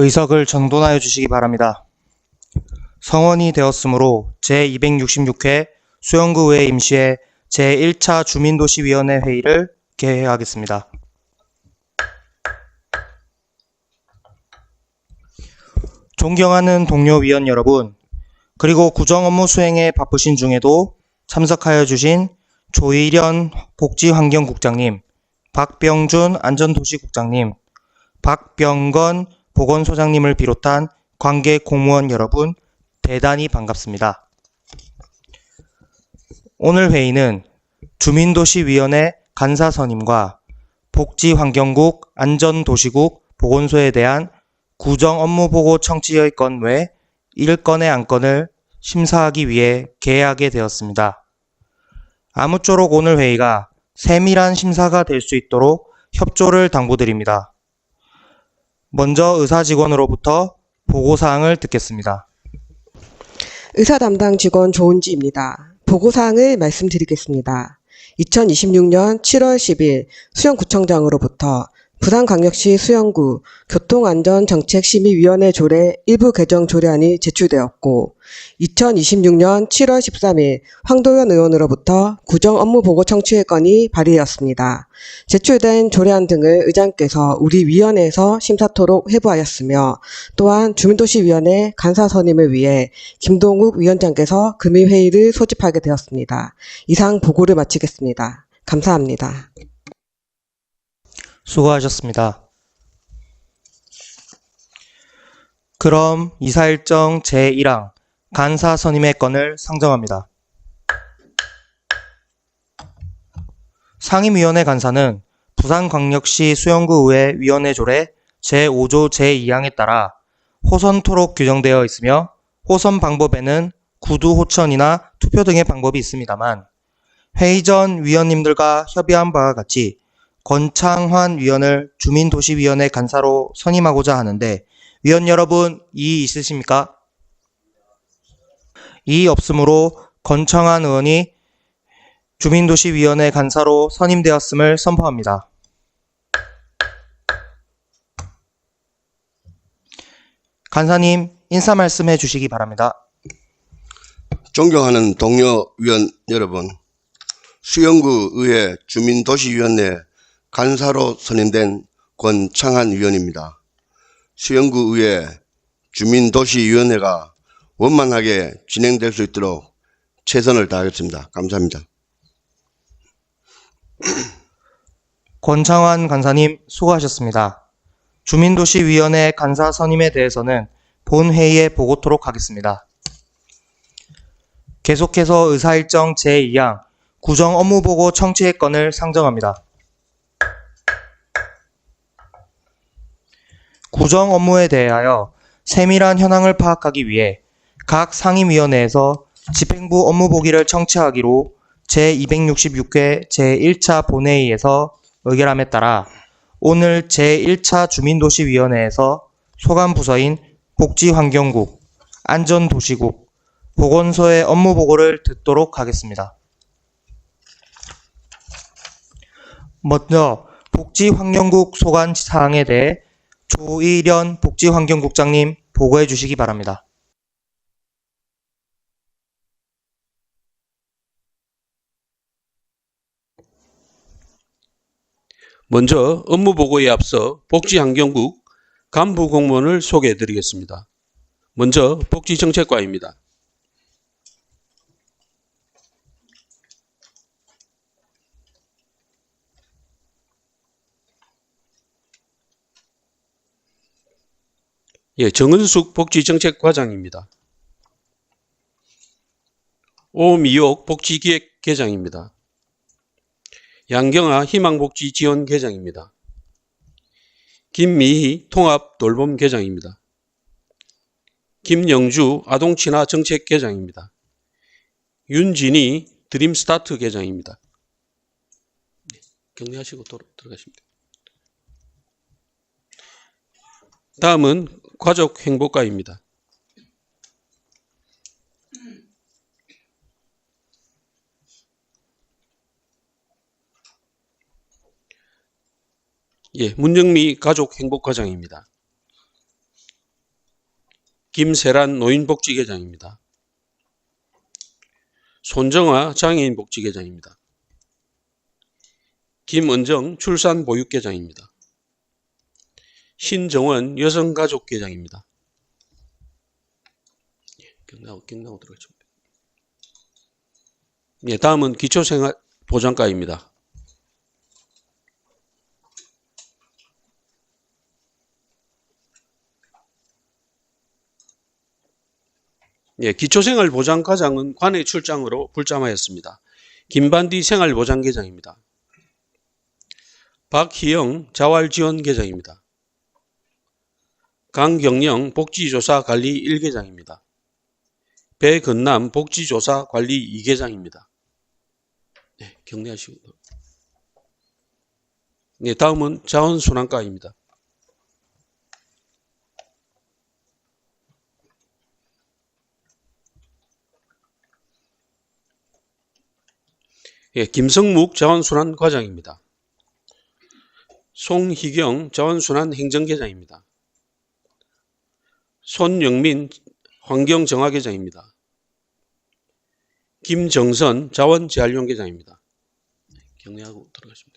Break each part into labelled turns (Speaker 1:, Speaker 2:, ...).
Speaker 1: 의석을 정돈하여 주시기 바랍니다. 성원이 되었으므로 제266회 수영구의회 임시회 제1차 주민도시위원회 회의를 개회하겠습니다. 존경하는 동료 위원 여러분, 그리고 구정 업무 수행에 바쁘신 중에도 참석하여 주신 조일현 복지환경국장님, 박병준 안전도시국장님, 박병건 보건소장님을 비롯한 관계 공무원 여러분, 대단히 반갑습니다. 오늘 회의는 주민도시위원회 간사선임과 복지환경국 안전도시국 보건소에 대한 구정업무보고 청취의 건 외 1건의 안건을 심사하기 위해 개회하게 되었습니다. 아무쪼록 오늘 회의가 세밀한 심사가 될 수 있도록 협조를 당부드립니다. 먼저 의사직원으로부터 보고사항을 듣겠습니다.
Speaker 2: 의사 담당 직원 조은지입니다. 보고사항을 말씀드리겠습니다. 2026년 7월 10일 수영구청장으로부터 부산광역시 수영구 교통안전정책심의위원회 조례 일부 개정 조례안이 제출되었고, 2026년 7월 13일 황도현 의원으로부터 구정업무보고 청취의 건이 발의되었습니다. 제출된 조례안 등을 의장께서 우리 위원회에서 심사토록 회부하였으며, 또한 주민도시위원회 간사선임을 위해 김동욱 위원장께서 금일회의를 소집하게 되었습니다. 이상 보고를 마치겠습니다. 감사합니다.
Speaker 1: 수고하셨습니다. 그럼 이사일정 제1항 간사 선임의 건을 상정합니다. 상임위원회 간사는 부산광역시 수영구의회 위원회 조례 제5조 제2항에 따라 호선토록 규정되어 있으며, 호선 방법에는 구두 호천이나 투표 등의 방법이 있습니다만, 회의 전 위원님들과 협의한 바와 같이 권창환 위원을 주민도시위원회 간사로 선임하고자 하는데, 위원 여러분 이의 있으십니까? 이의 없으므로 권창환 의원이 주민도시위원회 간사로 선임되었음을 선포합니다. 간사님, 인사 말씀해 주시기 바랍니다.
Speaker 3: 존경하는 동료 위원 여러분, 수영구 의회 주민도시위원회 간사로 선임된 권창한 위원입니다. 수영구 의회 주민도시위원회가 원만하게 진행될 수 있도록 최선을 다하겠습니다. 감사합니다.
Speaker 1: 권창환 간사님 수고하셨습니다. 주민도시위원회 간사 선임에 대해서는 본회의에 보고토록 하겠습니다. 계속해서 의사일정 제2항 구정업무보고 청취의 건을 상정합니다. 구정 업무에 대하여 세밀한 현황을 파악하기 위해 각 상임위원회에서 집행부 업무보기를 청취하기로 제266회 제1차 본회의에서 의결함에 따라 오늘 제1차 주민도시위원회에서 소관부서인 복지환경국, 안전도시국, 보건소의 업무보고를 듣도록 하겠습니다. 먼저 복지환경국 소관 사항에 대해 조일현 복지환경국장님 보고해 주시기 바랍니다.
Speaker 4: 먼저 업무보고에 앞서 복지환경국 간부 공무원을 소개해 드리겠습니다. 먼저 복지정책과입니다. 정은숙 복지정책과장입니다. 오미옥 복지기획계장입니다. 양경아 희망복지지원계장입니다. 김미희 통합돌봄계장입니다. 김영주 아동친화정책계장입니다. 윤진희 드림스타트계장입니다. 격려하시고 들어가십니다. 다음은 가족행복과입니다. 문영미 가족행복과장입니다. 김세란 노인복지계장입니다. 손정아 장애인복지계장입니다. 김은정 출산보육계장입니다. 신정원 여성가족계장입니다. 끝나고 들어가죠. 다음은 기초생활보장과입니다. 기초생활보장과장은 관내 출장으로 불참하였습니다. 김반디 생활보장계장입니다. 박희영 자활지원계장입니다. 강경영 복지조사관리 1계장입니다. 배건남 복지조사관리 2계장입니다. 격려하시고. 다음은 자원순환과입니다. 김성묵 자원순환과장입니다. 송희경 자원순환행정계장입니다. 손영민 환경정화계장입니다. 김정선 자원재활용계장입니다. 격려하고 들어가시면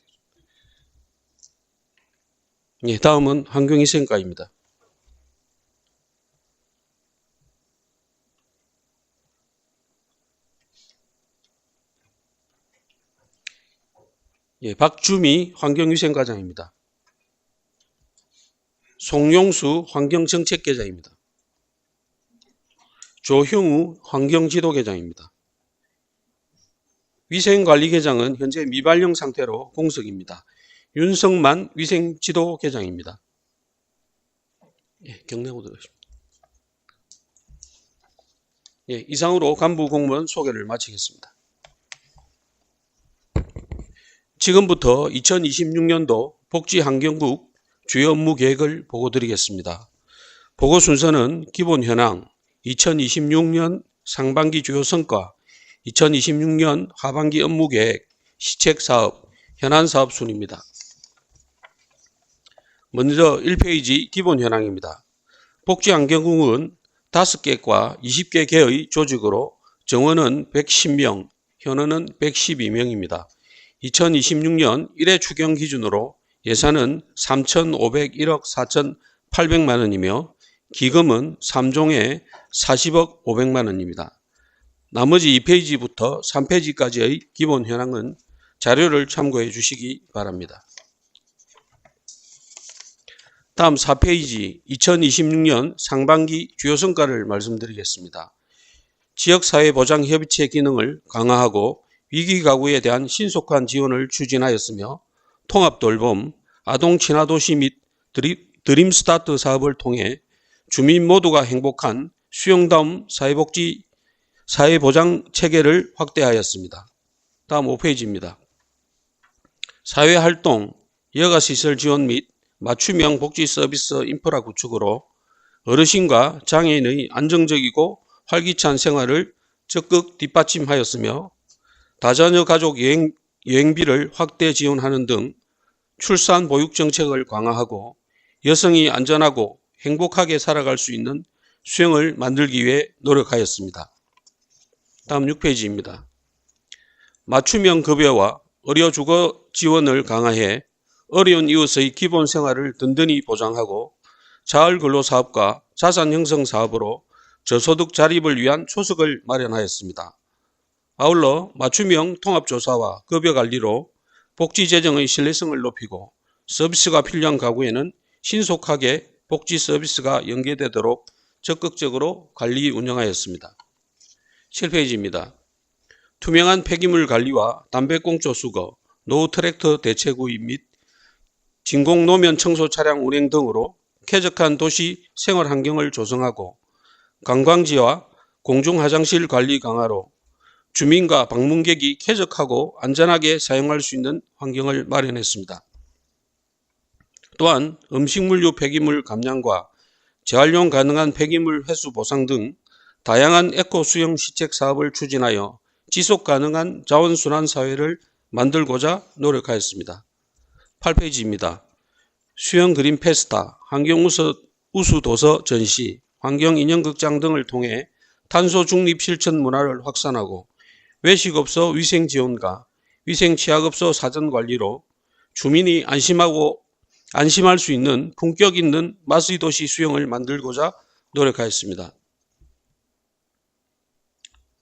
Speaker 4: 되겠습니다. 다음은 환경위생과입니다. 박주미 환경위생과장입니다. 송용수 환경정책계장입니다. 조형우 환경지도계장입니다. 위생관리계장은 현재 미발령 상태로 공석입니다. 윤성만 위생지도계장입니다. 격려하고 들어가십니다. 이상으로 간부 공무원 소개를 마치겠습니다. 지금부터 2026년도 복지환경국 주요 업무 계획을 보고드리겠습니다. 보고 순서는 기본 현황, 2026년 상반기 주요 성과, 2026년 하반기 업무 계획, 시책 사업, 현안 사업 순입니다. 먼저 1페이지 기본 현황입니다. 복지환경국은 5개과 20개 개의 조직으로 정원은 110명, 현원은 112명입니다. 2026년 1회 추경 기준으로 예산은 3,501억 4,800만 원이며 기금은 3종에 40억 500만 원입니다. 나머지 2페이지부터 3페이지까지의 기본 현황은 자료를 참고해 주시기 바랍니다. 다음 4페이지 2026년 상반기 주요 성과를 말씀드리겠습니다. 지역사회보장협의체 기능을 강화하고 위기가구에 대한 신속한 지원을 추진하였으며 통합돌봄, 아동친화도시 및 드림스타트 사업을 통해 주민 모두가 행복한 수용다음 사회보장 체계를 확대하였습니다. 다음 5페이지입니다. 사회활동, 여가시설 지원 및 맞춤형 복지 서비스 인프라 구축으로 어르신과 장애인의 안정적이고 활기찬 생활을 적극 뒷받침하였으며 다자녀 가족 여행비를 확대 지원하는 등 출산 보육 정책을 강화하고 여성이 안전하고 행복하게 살아갈 수 있는 수행을 만들기 위해 노력하였습니다. 다음 6페이지입니다. 맞춤형 급여와 의료주거 지원을 강화해 어려운 이웃의 기본 생활을 든든히 보장하고 자활근로사업과 자산형성사업으로 저소득 자립을 위한 초석을 마련하였습니다. 아울러 맞춤형 통합조사와 급여관리로 복지재정의 신뢰성을 높이고 서비스가 필요한 가구에는 신속하게 복지 서비스가 연계되도록 적극적으로 관리 운영하였습니다. 7페이지입니다. 투명한 폐기물 관리와 담배꽁초 수거, 노후 트랙터 대체 구입 및 진공 노면 청소 차량 운행 등으로 쾌적한 도시 생활 환경을 조성하고 관광지와 공중화장실 관리 강화로 주민과 방문객이 쾌적하고 안전하게 사용할 수 있는 환경을 마련했습니다. 또한 음식물류 폐기물 감량과 재활용 가능한 폐기물 회수 보상 등 다양한 에코 수용 시책 사업을 추진하여 지속 가능한 자원순환 사회를 만들고자 노력하였습니다. 8페이지입니다. 수영 그린 페스타, 환경 우수 도서 전시, 환경인형극장 등을 통해 탄소 중립 실천 문화를 확산하고 외식업소 위생지원과 위생취약업소 사전관리로 주민이 안심할 수 있는 품격 있는 마수이 도시 수용을 만들고자 노력하였습니다.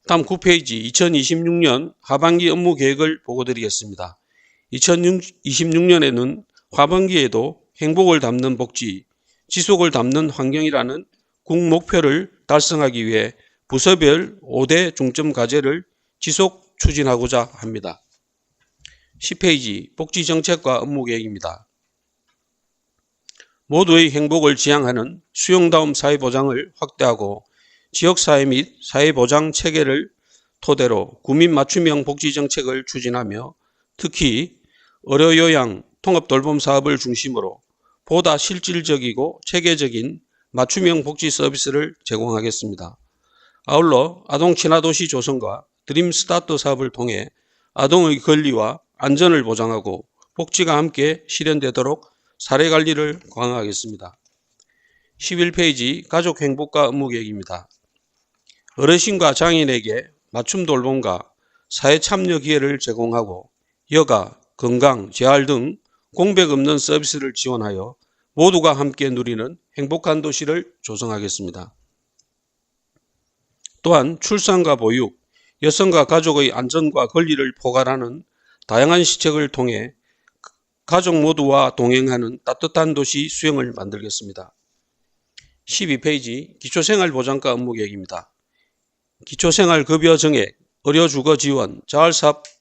Speaker 4: 다음 9페이지 2026년 하반기 업무 계획을 보고드리겠습니다. 2026년에는 하반기에도 행복을 담는 복지, 지속을 담는 환경이라는 국 목표를 달성하기 위해 부서별 5대 중점 과제를 지속 추진하고자 합니다. 10페이지 복지정책과 업무계획입니다. 모두의 행복을 지향하는 수용다움 사회보장을 확대하고 지역사회 및 사회보장 체계를 토대로 국민 맞춤형 복지정책을 추진하며 특히 의료요양 통합돌봄 사업을 중심으로 보다 실질적이고 체계적인 맞춤형 복지 서비스를 제공하겠습니다. 아울러 아동 친화도시 조성과 드림 스타트 사업을 통해 아동의 권리와 안전을 보장하고 복지가 함께 실현되도록 사례관리를 강화하겠습니다. 11페이지 가족 행복과 업무계획입니다. 어르신과 장애인에게 맞춤 돌봄과 사회 참여 기회를 제공하고 여가, 건강, 재활 등 공백 없는 서비스를 지원하여 모두가 함께 누리는 행복한 도시를 조성하겠습니다. 또한 출산과 보육, 여성과 가족의 안전과 권리를 포괄하는 다양한 시책을 통해 가족 모두와 동행하는 따뜻한 도시 수용을 만들겠습니다. 12페이지 기초생활보장과 업무계획입니다. 기초생활급여 정액, 의료주거 지원,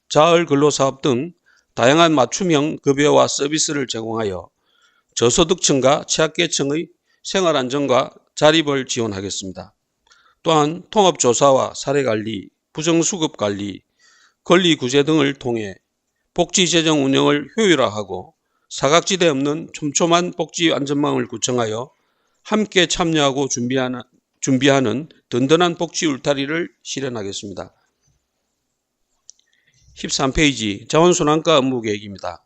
Speaker 4: 자활근로사업 등 다양한 맞춤형 급여와 서비스를 제공하여 저소득층과 취약계층의 생활안정과 자립을 지원하겠습니다. 또한 통합조사와 사례관리, 부정수급관리, 권리구제 등을 통해 복지재정 운영을 효율화하고 사각지대 없는 촘촘한 복지 안전망을 구성하여 함께 참여하고 준비하는 든든한 복지 울타리를 실현하겠습니다. 13페이지 자원순환과 업무계획입니다.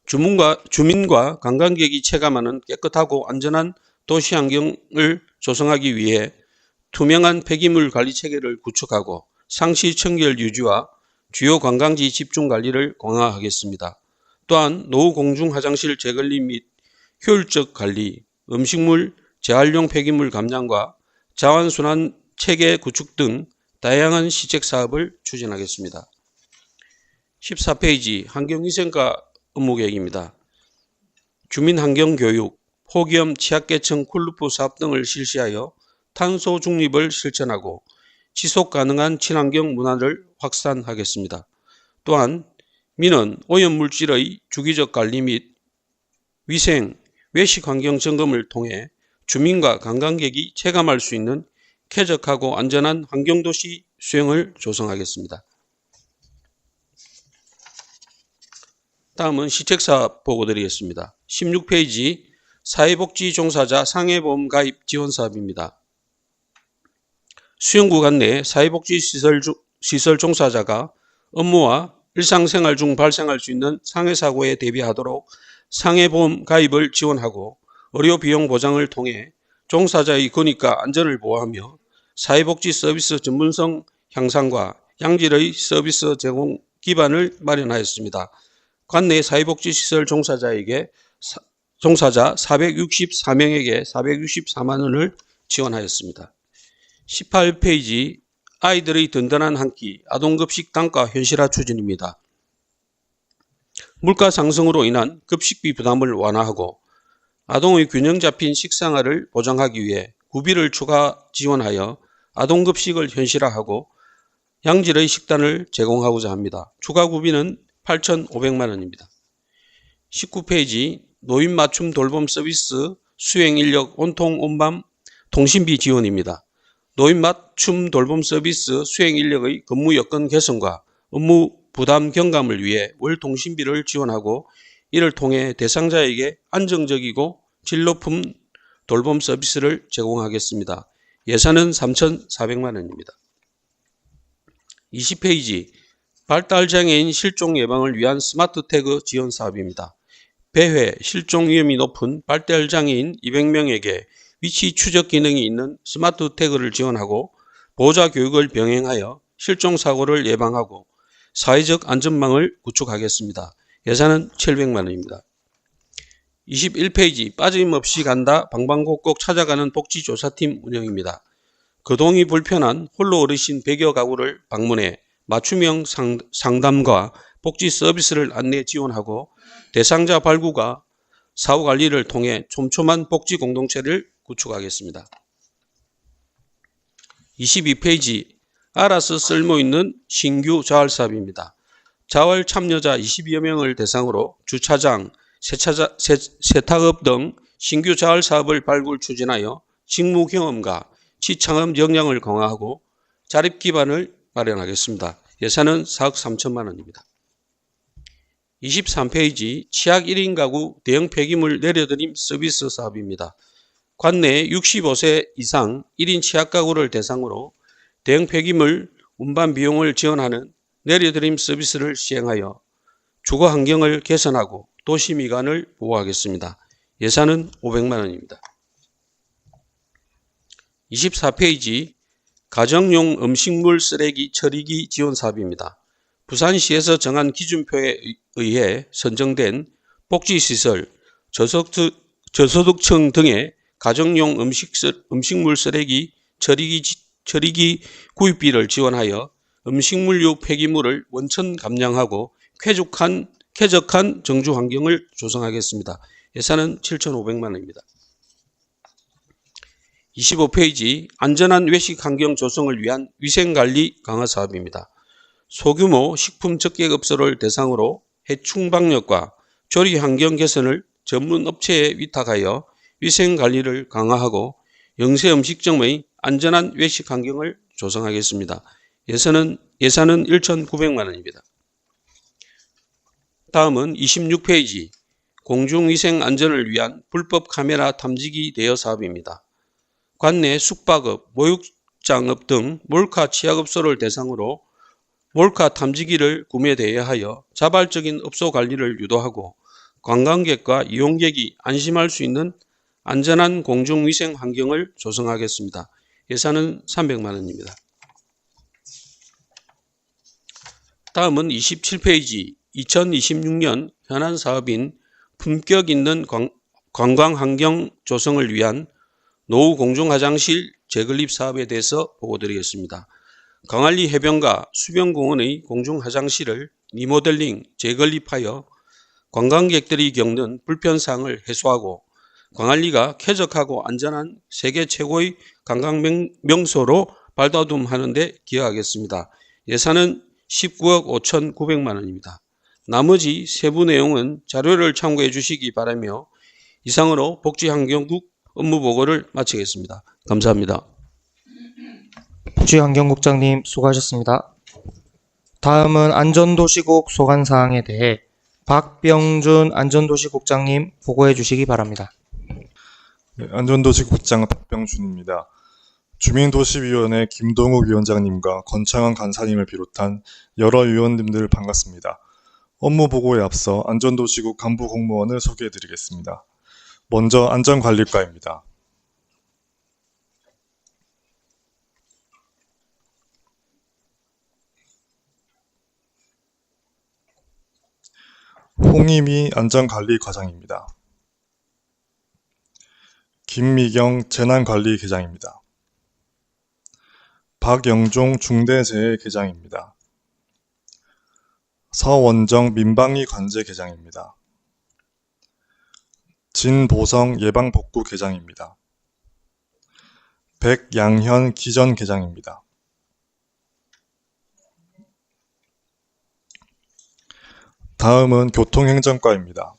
Speaker 4: 주민과 관광객이 체감하는 깨끗하고 안전한 도시 환경을 조성하기 위해 투명한 폐기물 관리 체계를 구축하고 상시 청결 유지와 주요 관광지 집중 관리를 강화하겠습니다. 또한 노후 공중 화장실 재건립 및 효율적 관리, 음식물 재활용 폐기물 감량과 자원순환 체계 구축 등 다양한 시책 사업을 추진하겠습니다. 14페이지 환경위생과 업무계획입니다. 주민환경교육, 폭염 취약계층 쿨루프 사업 등을 실시하여 탄소 중립을 실천하고 지속가능한 친환경 문화를 확산하겠습니다. 또한 민원, 오염물질의 주기적 관리 및 위생, 외식 환경 점검을 통해 주민과 관광객이 체감할 수 있는 쾌적하고 안전한 환경도시 수용을 조성하겠습니다. 다음은 시책사업 보고드리겠습니다. 16페이지 사회복지 종사자 상해보험 가입 지원 사업입니다. 수용구간 내 사회복지시설 종사자가 업무와 일상생활 중 발생할 수 있는 상해사고에 대비하도록 상해보험 가입을 지원하고 의료비용 보장을 통해 종사자의 권익과 안전을 보호하며 사회복지 서비스 전문성 향상과 양질의 서비스 제공 기반을 마련하였습니다. 관내 사회복지시설 종사자 464명에게 464만 원을 지원하였습니다. 18페이지 아이들의 든든한 한 끼 아동급식 단가 현실화 추진입니다. 물가 상승으로 인한 급식비 부담을 완화하고 아동의 균형 잡힌 식생활을 보장하기 위해 구비를 추가 지원하여 아동급식을 현실화하고 양질의 식단을 제공하고자 합니다. 추가 구비는 8,500만 원입니다. 19페이지 노인 맞춤 돌봄 서비스 수행 인력 온통 온밤 통신비 지원입니다. 노인 맞춤 돌봄 서비스 수행 인력의 근무 여건 개선과 업무 부담 경감을 위해 월 통신비를 지원하고 이를 통해 대상자에게 안정적이고 질 높은 돌봄 서비스를 제공하겠습니다. 예산은 3,400만 원입니다. 20페이지 발달장애인 실종 예방을 위한 스마트 태그 지원 사업입니다. 배회, 실종 위험이 높은 발달장애인 200명에게 위치 추적 기능이 있는 스마트 태그를 지원하고 보호자 교육을 병행하여 실종 사고를 예방하고 사회적 안전망을 구축하겠습니다. 예산은 700만 원입니다. 21페이지 빠짐없이 간다 방방곡곡 찾아가는 복지조사팀 운영입니다. 거동이 불편한 홀로 어르신 100여 가구를 방문해 맞춤형 상담과 복지 서비스를 안내 지원하고 대상자 발굴과 사후 관리를 통해 촘촘한 복지 공동체를 구축하겠습니다. 22페이지 알아서 쓸모있는 신규 자활 사업입니다. 자활 참여자 22여 명을 대상으로 주차장, 세탁업 등 신규 자활 사업을 발굴 추진하여 직무 경험과 취창업 역량을 강화하고 자립 기반을 마련하겠습니다. 예산은 4억 3천만 원입니다. 23페이지 치약 1인 가구 대형 폐기물 내려드림 서비스 사업입니다. 관내 65세 이상 1인 치약 가구를 대상으로 대형 폐기물 운반 비용을 지원하는 내려드림 서비스를 시행하여 주거 환경을 개선하고 도시 미관을 보호하겠습니다. 예산은 500만 원입니다. 24페이지 가정용 음식물 쓰레기 처리기 지원 사업입니다. 부산시에서 정한 기준표에 의해 선정된 복지시설, 저소득층 등의 가정용 음식물 쓰레기 처리기 구입비를 지원하여 음식물류 폐기물을 원천 감량하고 쾌적한 정주 환경을 조성하겠습니다. 예산은 7,500만 원입니다. 25페이지 안전한 외식 환경 조성을 위한 위생관리 강화 사업입니다. 소규모 식품 적객업소를 대상으로 해충방역과 조리 환경 개선을 전문 업체에 위탁하여 위생관리를 강화하고 영세 음식점의 안전한 외식 환경을 조성하겠습니다. 예산은 1,900만 원입니다. 다음은 26페이지 공중위생 안전을 위한 불법 카메라 탐지기 대여 사업입니다. 관내 숙박업, 목욕장업 등 몰카 취약업소를 대상으로 몰카 탐지기를 구매 대여하여 자발적인 업소 관리를 유도하고 관광객과 이용객이 안심할 수 있는 안전한 공중위생 환경을 조성하겠습니다. 예산은 300만 원입니다. 다음은 27페이지 2026년 현안 사업인 품격 있는 관광 환경 조성을 위한 노후 공중화장실 재건립 사업에 대해서 보고드리겠습니다. 광안리 해변과 수변공원의 공중화장실을 리모델링, 재건립하여 관광객들이 겪는 불편사항을 해소하고 광안리가 쾌적하고 안전한 세계 최고의 관광 명소로 발돋움하는 데 기여하겠습니다. 예산은 19억 5,900만 원입니다. 나머지 세부 내용은 자료를 참고해 주시기 바라며 이상으로 복지환경국 업무보고를 마치겠습니다. 감사합니다.
Speaker 1: 복지환경국장님 수고하셨습니다. 다음은 안전도시국 소관사항에 대해 박병준 안전도시국장님 보고해 주시기 바랍니다.
Speaker 5: 네, 안전도시국장 박병준입니다. 주민도시위원회 김동욱 위원장님과 권창환 간사님을 비롯한 여러 위원님들 반갑습니다. 업무보고에 앞서 안전도시국 간부 공무원을 소개해 드리겠습니다. 먼저 안전관리과입니다. 홍희미 안전관리과장입니다. 김미경 재난관리계장입니다. 박영종 중대재해계장입니다. 서원정 민방위관제계장입니다. 진보성 예방복구계장입니다. 백양현 기전계장입니다. 다음은 교통행정과입니다.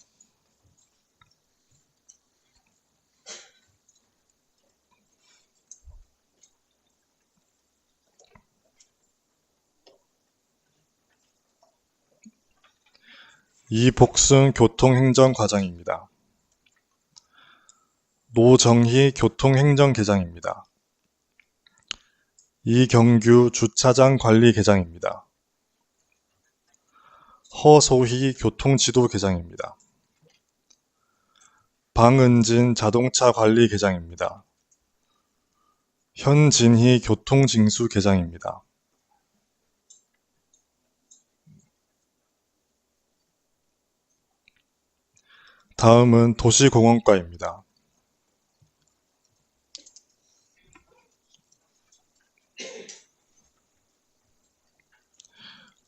Speaker 5: 이복순 교통행정과장입니다. 노정희 교통행정계장입니다. 이경규 주차장관리계장입니다. 허소희 교통지도계장입니다. 방은진 자동차관리계장입니다. 현진희 교통징수계장입니다. 다음은 도시공원과입니다.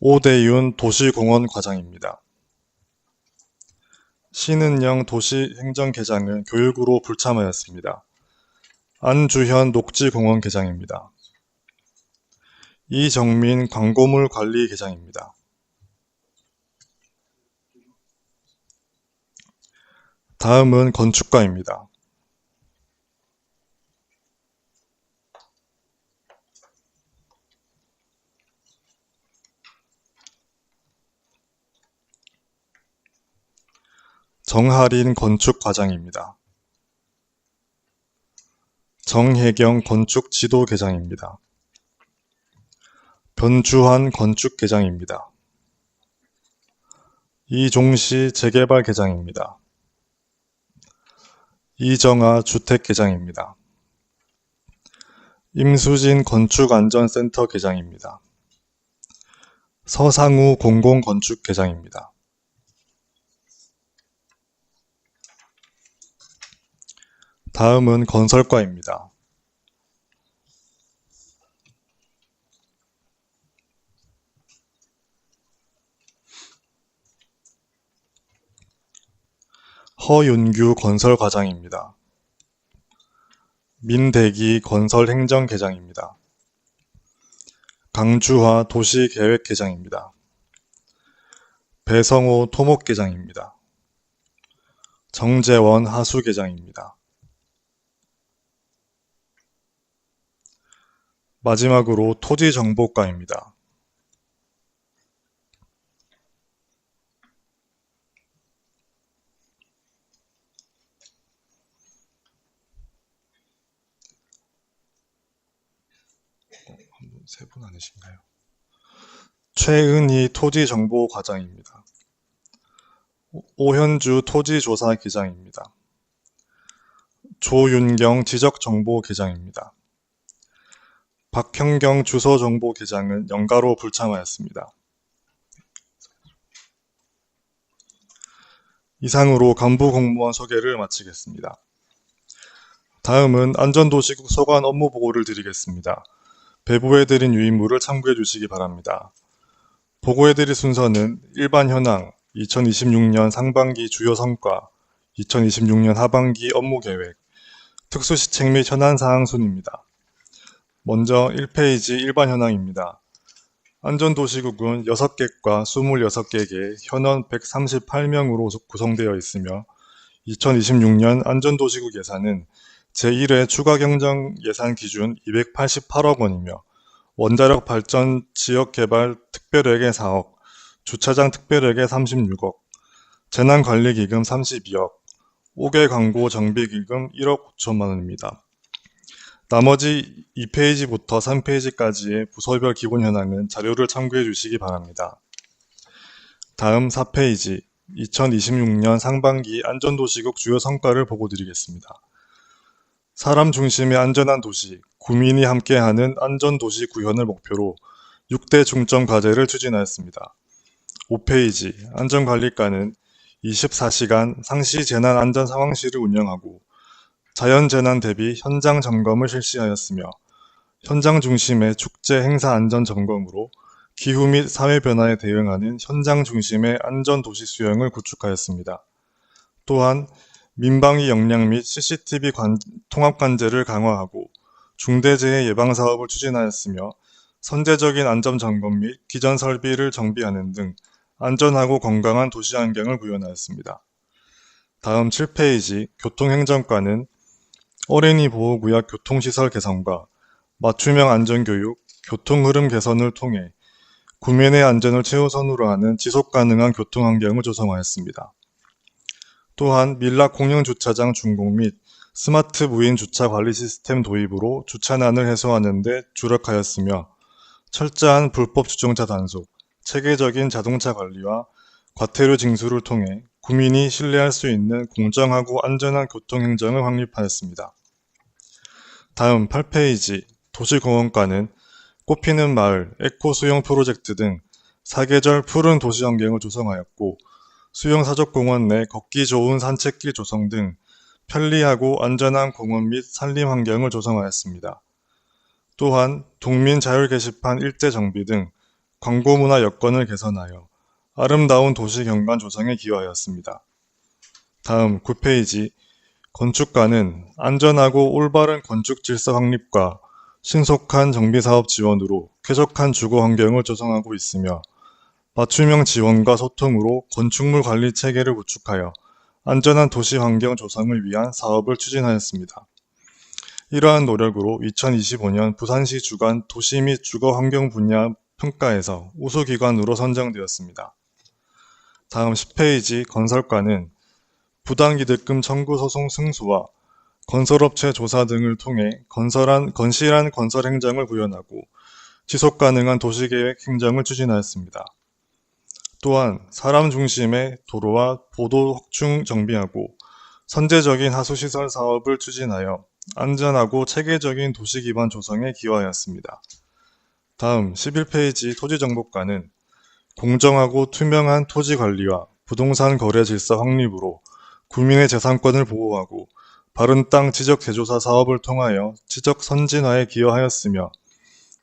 Speaker 5: 오대윤 도시공원과장입니다. 신은영 도시행정계장은 교육으로 불참하였습니다. 안주현 녹지공원계장입니다. 이정민 광고물관리계장입니다. 다음은 건축과입니다. 정하린 건축과장입니다. 정혜경 건축지도계장입니다. 변주환 건축계장입니다. 이종시 재개발계장입니다. 이정아 주택계장입니다. 임수진 건축안전센터 계장입니다. 서상우 공공건축계장입니다. 다음은 건설과입니다. 허윤규 건설과장입니다. 민대기 건설행정계장입니다. 강주화 도시계획계장입니다. 배성호 토목계장입니다. 정재원 하수계장입니다. 마지막으로 토지정보과입니다. 세 분 아니신가요? 최은희 토지정보과장입니다. 오현주 토지조사기장입니다. 조윤경 지적정보계장입니다. 박형경 주소정보계장은 연가로 불참하였습니다. 이상으로 간부공무원 소개를 마치겠습니다. 다음은 안전도시국 소관 업무보고를 드리겠습니다. 배부해드린 유인물을 참고해 주시기 바랍니다. 보고해드릴 순서는 일반 현황, 2026년 상반기 주요 성과, 2026년 하반기 업무계획, 특수시책 및 현안사항 순입니다. 먼저 1페이지 일반 현황입니다. 안전도시국은 6객과 26객의 현원 138명으로 구성되어 있으며 2026년 안전도시국 예산은 제1회 추가경정 예산 기준 288억 원이며 원자력 발전 지역개발 특별회계 4억, 주차장 특별회계 36억, 재난관리기금 32억, 5개 광고 정비기금 1억 9천만 원입니다. 나머지 2페이지부터 3페이지까지의 부서별 기본 현황은 자료를 참고해 주시기 바랍니다. 다음 4페이지, 2026년 상반기 안전도시국 주요 성과를 보고 드리겠습니다. 사람 중심의 안전한 도시, 구민이 함께하는 안전도시 구현을 목표로 6대 중점 과제를 추진하였습니다. 5페이지, 안전관리과는 24시간 상시 재난 안전 상황실을 운영하고 자연재난 대비 현장 점검을 실시하였으며 현장 중심의 축제 행사 안전 점검으로 기후 및 사회 변화에 대응하는 현장 중심의 안전도시 수영을 구축하였습니다. 또한 민방위 역량 및 CCTV 통합관제를 강화하고 중대재해 예방사업을 추진하였으며 선제적인 안전점검 및 기전 설비를 정비하는 등 안전하고 건강한 도시 환경을 구현하였습니다. 다음 7페이지 교통행정과는 어린이 보호구역 교통시설 개선과 맞춤형 안전교육, 교통흐름 개선을 통해 구민의 안전을 최우선으로 하는 지속가능한 교통환경을 조성하였습니다. 또한 밀락 공영주차장 준공 및 스마트 무인 주차 관리 시스템 도입으로 주차난을 해소하는 데 주력하였으며 철저한 불법 주정차 단속, 체계적인 자동차 관리와 과태료 징수를 통해 구민이 신뢰할 수 있는 공정하고 안전한 교통행정을 확립하였습니다. 다음 8페이지 도시공원과는 꽃피는 마을, 에코수영 프로젝트 등 사계절 푸른 도시환경을 조성하였고 수영사적공원 내 걷기 좋은 산책길 조성 등 편리하고 안전한 공원 및 산림 환경을 조성하였습니다. 또한 동민 자율 게시판 일대 정비 등 광고 문화 여건을 개선하여 아름다운 도시 경관 조성에 기여하였습니다. 다음 9페이지 건축가는 안전하고 올바른 건축 질서 확립과 신속한 정비사업 지원으로 쾌적한 주거 환경을 조성하고 있으며 맞춤형 지원과 소통으로 건축물 관리 체계를 구축하여 안전한 도시 환경 조성을 위한 사업을 추진하였습니다. 이러한 노력으로 2025년 부산시 주간 도시 및 주거 환경 분야 평가에서 우수기관으로 선정되었습니다. 다음 10페이지 건설과는 부당이득금 청구 소송 승소와 건설업체 조사 등을 통해 건실한 건설 행정을 구현하고 지속가능한 도시계획 행정을 추진하였습니다. 또한 사람 중심의 도로와 보도 확충 정비하고 선제적인 하수시설 사업을 추진하여 안전하고 체계적인 도시 기반 조성에 기여하였습니다. 다음 11페이지 토지정보과는 공정하고 투명한 토지 관리와 부동산 거래 질서 확립으로 국민의 재산권을 보호하고 바른 땅 지적 재조사 사업을 통하여 지적 선진화에 기여하였으며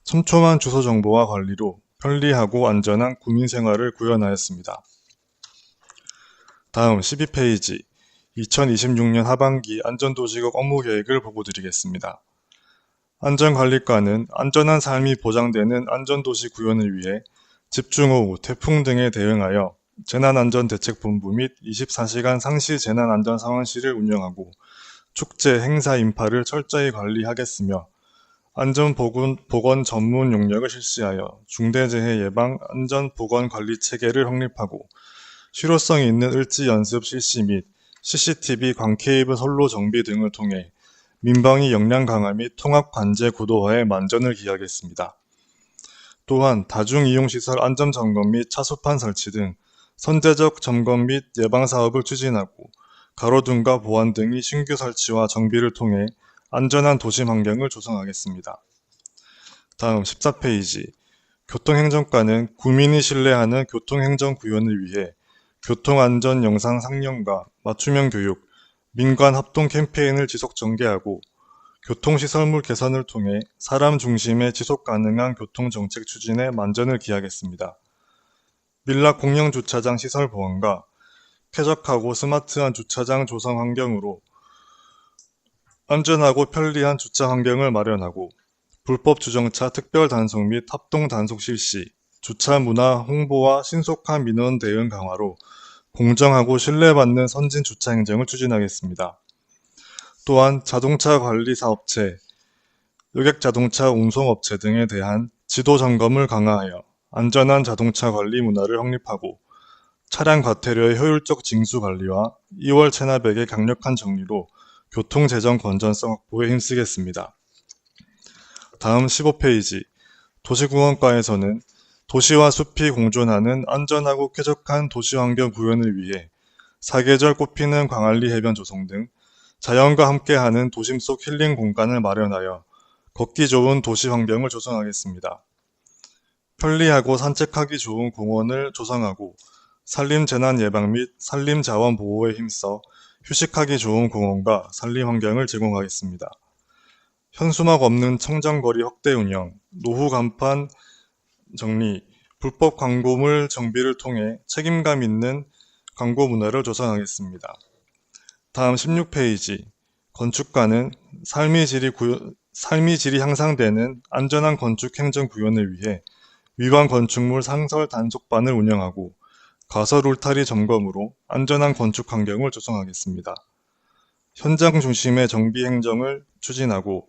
Speaker 5: 촘촘한 주소 정보와 관리로 편리하고 안전한 국민 생활을 구현하였습니다. 다음 12페이지 2026년 하반기 안전도시국 업무계획을 보고드리겠습니다. 안전관리과는 안전한 삶이 보장되는 안전도시 구현을 위해 집중호우, 태풍 등에 대응하여 재난안전대책본부 및 24시간 상시 재난안전상황실을 운영하고 축제, 행사 인파를 철저히 관리하겠으며 안전보건 전문 용역을 실시하여 중대재해 예방 안전보건 관리체계를 확립하고 실효성 있는 을지연습 실시 및 CCTV 광케이블 선로 정비 등을 통해 민방위 역량 강화 및 통합 관제 구도화에 만전을 기하겠습니다. 또한 다중이용시설 안전점검 및 차수판 설치 등 선제적 점검 및 예방사업을 추진하고 가로등과 보안 등의 신규 설치와 정비를 통해 안전한 도심 환경을 조성하겠습니다. 다음 14페이지 교통행정과는 국민이 신뢰하는 교통행정 구현을 위해 교통안전 영상 상영과 맞춤형 교육, 민관 합동 캠페인을 지속 전개하고 교통시설물 개선을 통해 사람 중심의 지속가능한 교통정책 추진에 만전을 기하겠습니다. 밀락 공영주차장 시설 보완과 쾌적하고 스마트한 주차장 조성 환경으로 안전하고 편리한 주차 환경을 마련하고 불법 주정차 특별 단속 및 합동 단속 실시, 주차 문화 홍보와 신속한 민원 대응 강화로 공정하고 신뢰받는 선진 주차 행정을 추진하겠습니다. 또한 자동차 관리 사업체, 여객 자동차 운송업체 등에 대한 지도 점검을 강화하여 안전한 자동차 관리 문화를 확립하고 차량 과태료의 효율적 징수 관리와 2월 체납액의 강력한 정리로 교통재정 건전성 확보에 힘쓰겠습니다. 다음 15페이지 도시공원과에서는 도시와 숲이 공존하는 안전하고 쾌적한 도시환경 구현을 위해 사계절 꽃피는 광안리 해변 조성 등 자연과 함께하는 도심 속 힐링 공간을 마련하여 걷기 좋은 도시 환경을 조성하겠습니다. 편리하고 산책하기 좋은 공원을 조성하고 산림 재난 예방 및 산림 자원 보호에 힘써 휴식하기 좋은 공원과 산림 환경을 제공하겠습니다. 현수막 없는 청정거리 확대 운영, 노후 간판 정리, 불법 광고물 정비를 통해 책임감 있는 광고 문화를 조성하겠습니다. 다음 16페이지 건축가는 삶의 질이 향상되는 안전한 건축 행정 구현을 위해 위반 건축물 상설 단속반을 운영하고 가설 울타리 점검으로 안전한 건축 환경을 조성하겠습니다. 현장 중심의 정비 행정을 추진하고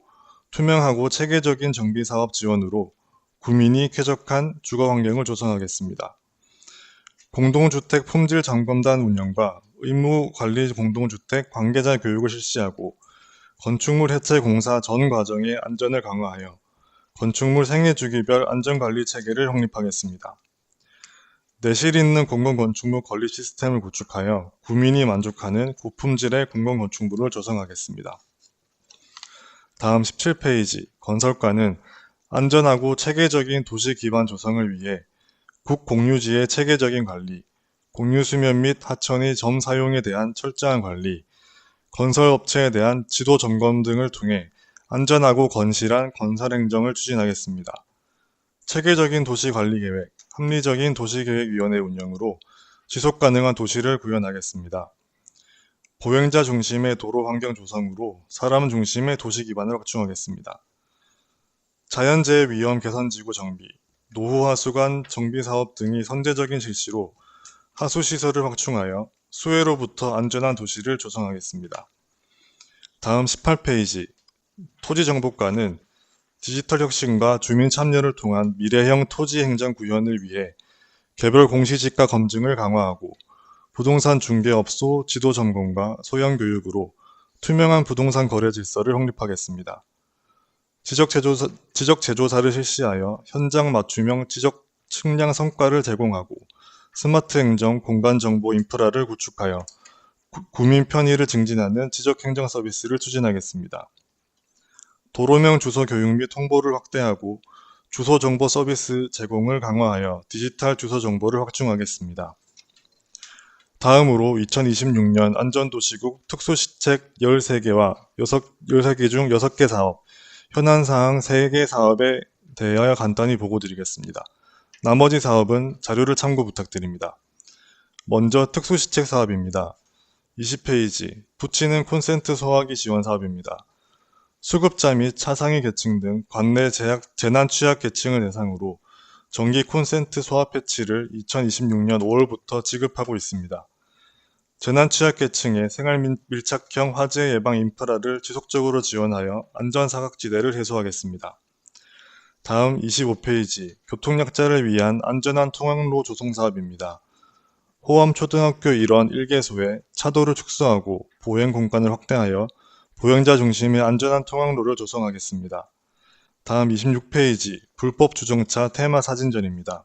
Speaker 5: 투명하고 체계적인 정비 사업 지원으로 국민이 쾌적한 주거 환경을 조성하겠습니다. 공동주택 품질 점검단 운영과 의무 관리 공동주택 관계자 교육을 실시하고 건축물 해체 공사 전 과정의 안전을 강화하여 건축물 생애주기별 안전관리 체계를 확립하겠습니다. 내실 있는 공공건축물 관리 시스템을 구축하여 국민이 만족하는 고품질의 공공건축물을 조성하겠습니다. 다음 17페이지 건설과는 안전하고 체계적인 도시 기반 조성을 위해 국공유지의 체계적인 관리, 공유수면 및 하천의 점 사용에 대한 철저한 관리, 건설업체에 대한 지도 점검 등을 통해 안전하고 건실한 건설행정을 추진하겠습니다. 체계적인 도시관리계획, 합리적인 도시계획위원회 운영으로 지속가능한 도시를 구현하겠습니다. 보행자 중심의 도로환경 조성으로 사람 중심의 도시 기반을 확충하겠습니다. 자연재해 위험 개선지구 정비, 노후하수관 정비사업 등의 선제적인 실시로 하수시설을 확충하여 수해로부터 안전한 도시를 조성하겠습니다. 다음 18페이지 토지정보과는 디지털 혁신과 주민 참여를 통한 미래형 토지 행정 구현을 위해 개별 공시지가 검증을 강화하고 부동산 중개업소 지도 점검과 소형 교육으로 투명한 부동산 거래 질서를 확립하겠습니다. 지적 제조사를 실시하여 현장 맞춤형 지적 측량 성과를 제공하고 스마트 행정 공간 정보 인프라를 구축하여 구민 편의를 증진하는 지적 행정 서비스를 추진하겠습니다. 도로명 주소 교육 및 홍보를 확대하고 주소 정보 서비스 제공을 강화하여 디지털 주소 정보를 확충하겠습니다. 다음으로 2026년 안전도시국 특수시책 13개와 13개 중 6개 사업, 현안사항 3개 사업에 대하여 간단히 보고드리겠습니다. 나머지 사업은 자료를 참고 부탁드립니다. 먼저 특수시책 사업입니다. 20페이지 붙이는 콘센트 소화기 지원 사업입니다. 수급자 및 차상위 계층 등 관내 재난 취약 계층을 대상으로 전기 콘센트 소화 패치를 2026년 5월부터 지급하고 있습니다. 재난 취약 계층의 생활 밀착형 화재 예방 인프라를 지속적으로 지원하여 안전사각지대를 해소하겠습니다. 다음 25페이지 교통약자를 위한 안전한 통학로 조성 사업입니다. 호암초등학교 일원 1개소에 차도를 축소하고 보행 공간을 확대하여 보행자 중심의 안전한 통학로를 조성하겠습니다. 다음 26페이지 불법 주정차 테마 사진전입니다.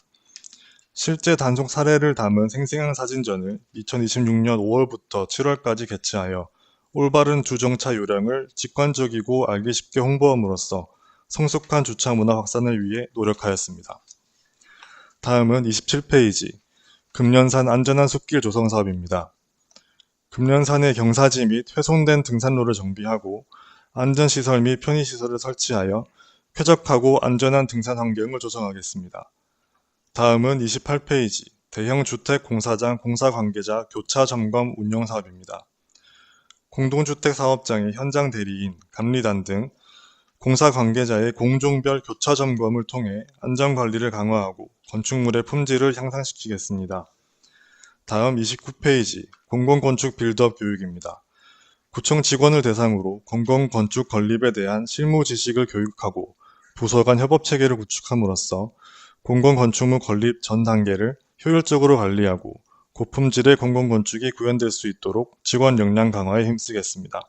Speaker 5: 실제 단속 사례를 담은 생생한 사진전을 2026년 5월부터 7월까지 개최하여 올바른 주정차 요령을 직관적이고 알기 쉽게 홍보함으로써 성숙한 주차 문화 확산을 위해 노력하였습니다. 다음은 27페이지 금련산 안전한 숲길 조성 사업입니다. 금련산의 경사지 및 훼손된 등산로를 정비하고 안전시설 및 편의시설을 설치하여 쾌적하고 안전한 등산 환경을 조성하겠습니다. 다음은 28페이지 대형 주택 공사장 공사 관계자 교차 점검 운영 사업입니다. 공동주택 사업장의 현장 대리인, 감리단 등 공사 관계자의 공종별 교차 점검을 통해 안전관리를 강화하고 건축물의 품질을 향상시키겠습니다. 다음 29페이지 공공건축 빌드업 교육입니다. 구청 직원을 대상으로 공공건축 건립에 대한 실무 지식을 교육하고 부서 간 협업체계를 구축함으로써 공공건축물 건립 전 단계를 효율적으로 관리하고 고품질의 공공건축이 구현될 수 있도록 직원 역량 강화에 힘쓰겠습니다.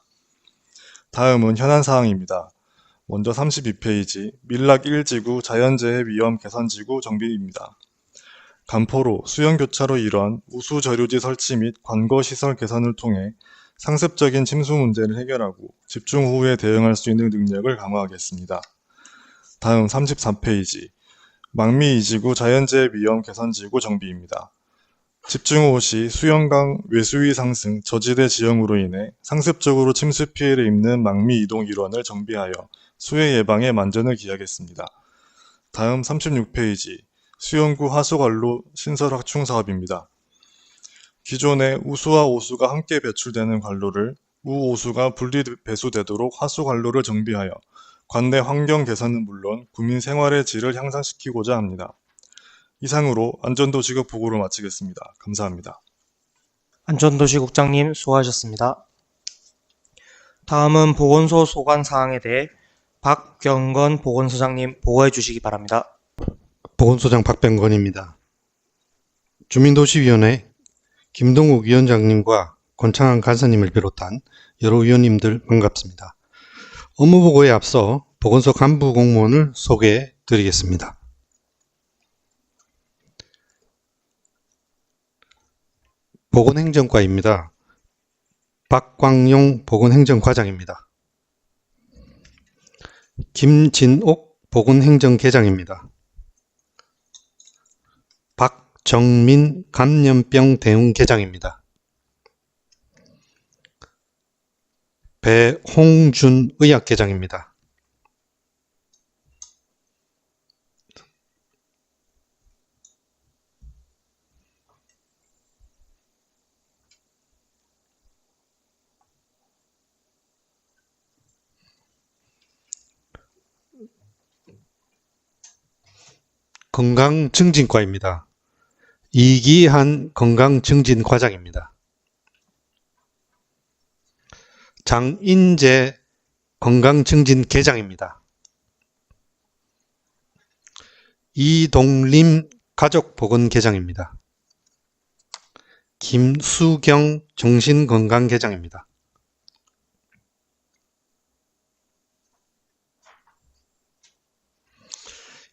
Speaker 5: 다음은 현안사항입니다. 먼저 32페이지 밀락 1지구 자연재해 위험 개선지구 정비입니다. 간포로, 수영교차로 일원, 우수저류지 설치 및 관거시설 개선을 통해 상습적인 침수 문제를 해결하고 집중호우에 대응할 수 있는 능력을 강화하겠습니다. 다음 34페이지 망미 2지구 자연재해 위험 개선지구 정비입니다. 집중호우 시 수영강 외수위 상승, 저지대 지형으로 인해 상습적으로 침수 피해를 입는 망미 이동 일원을 정비하여 수해 예방에 만전을 기하겠습니다. 다음 36페이지 수영구 하수관로 신설 확충 사업입니다. 기존에 우수와 오수가 함께 배출되는 관로를 우오수가 분리 배수되도록 하수관로를 정비하여 관내 환경 개선은 물론 국민 생활의 질을 향상시키고자 합니다. 이상으로 안전도시국 보고를 마치겠습니다. 감사합니다.
Speaker 1: 안전도시국장님 수고하셨습니다. 다음은 보건소 소관 사항에 대해 박경건 보건소장님 보고해 주시기 바랍니다.
Speaker 6: 보건소장 박병건입니다. 주민도시위원회 김동욱 위원장님과 권창한 간사님을 비롯한 여러 위원님들 반갑습니다. 업무보고에 앞서 보건소 간부 공무원을 소개해 드리겠습니다. 보건행정과입니다. 박광용 보건행정과장입니다. 김진옥 보건행정계장입니다. 박정민 감염병 대응계장입니다. 배홍준 의학계장입니다. 건강증진과입니다. 이기한 건강증진과장입니다. 장인재 건강증진계장입니다. 이동림 가족보건계장입니다. 김수경 정신건강계장입니다.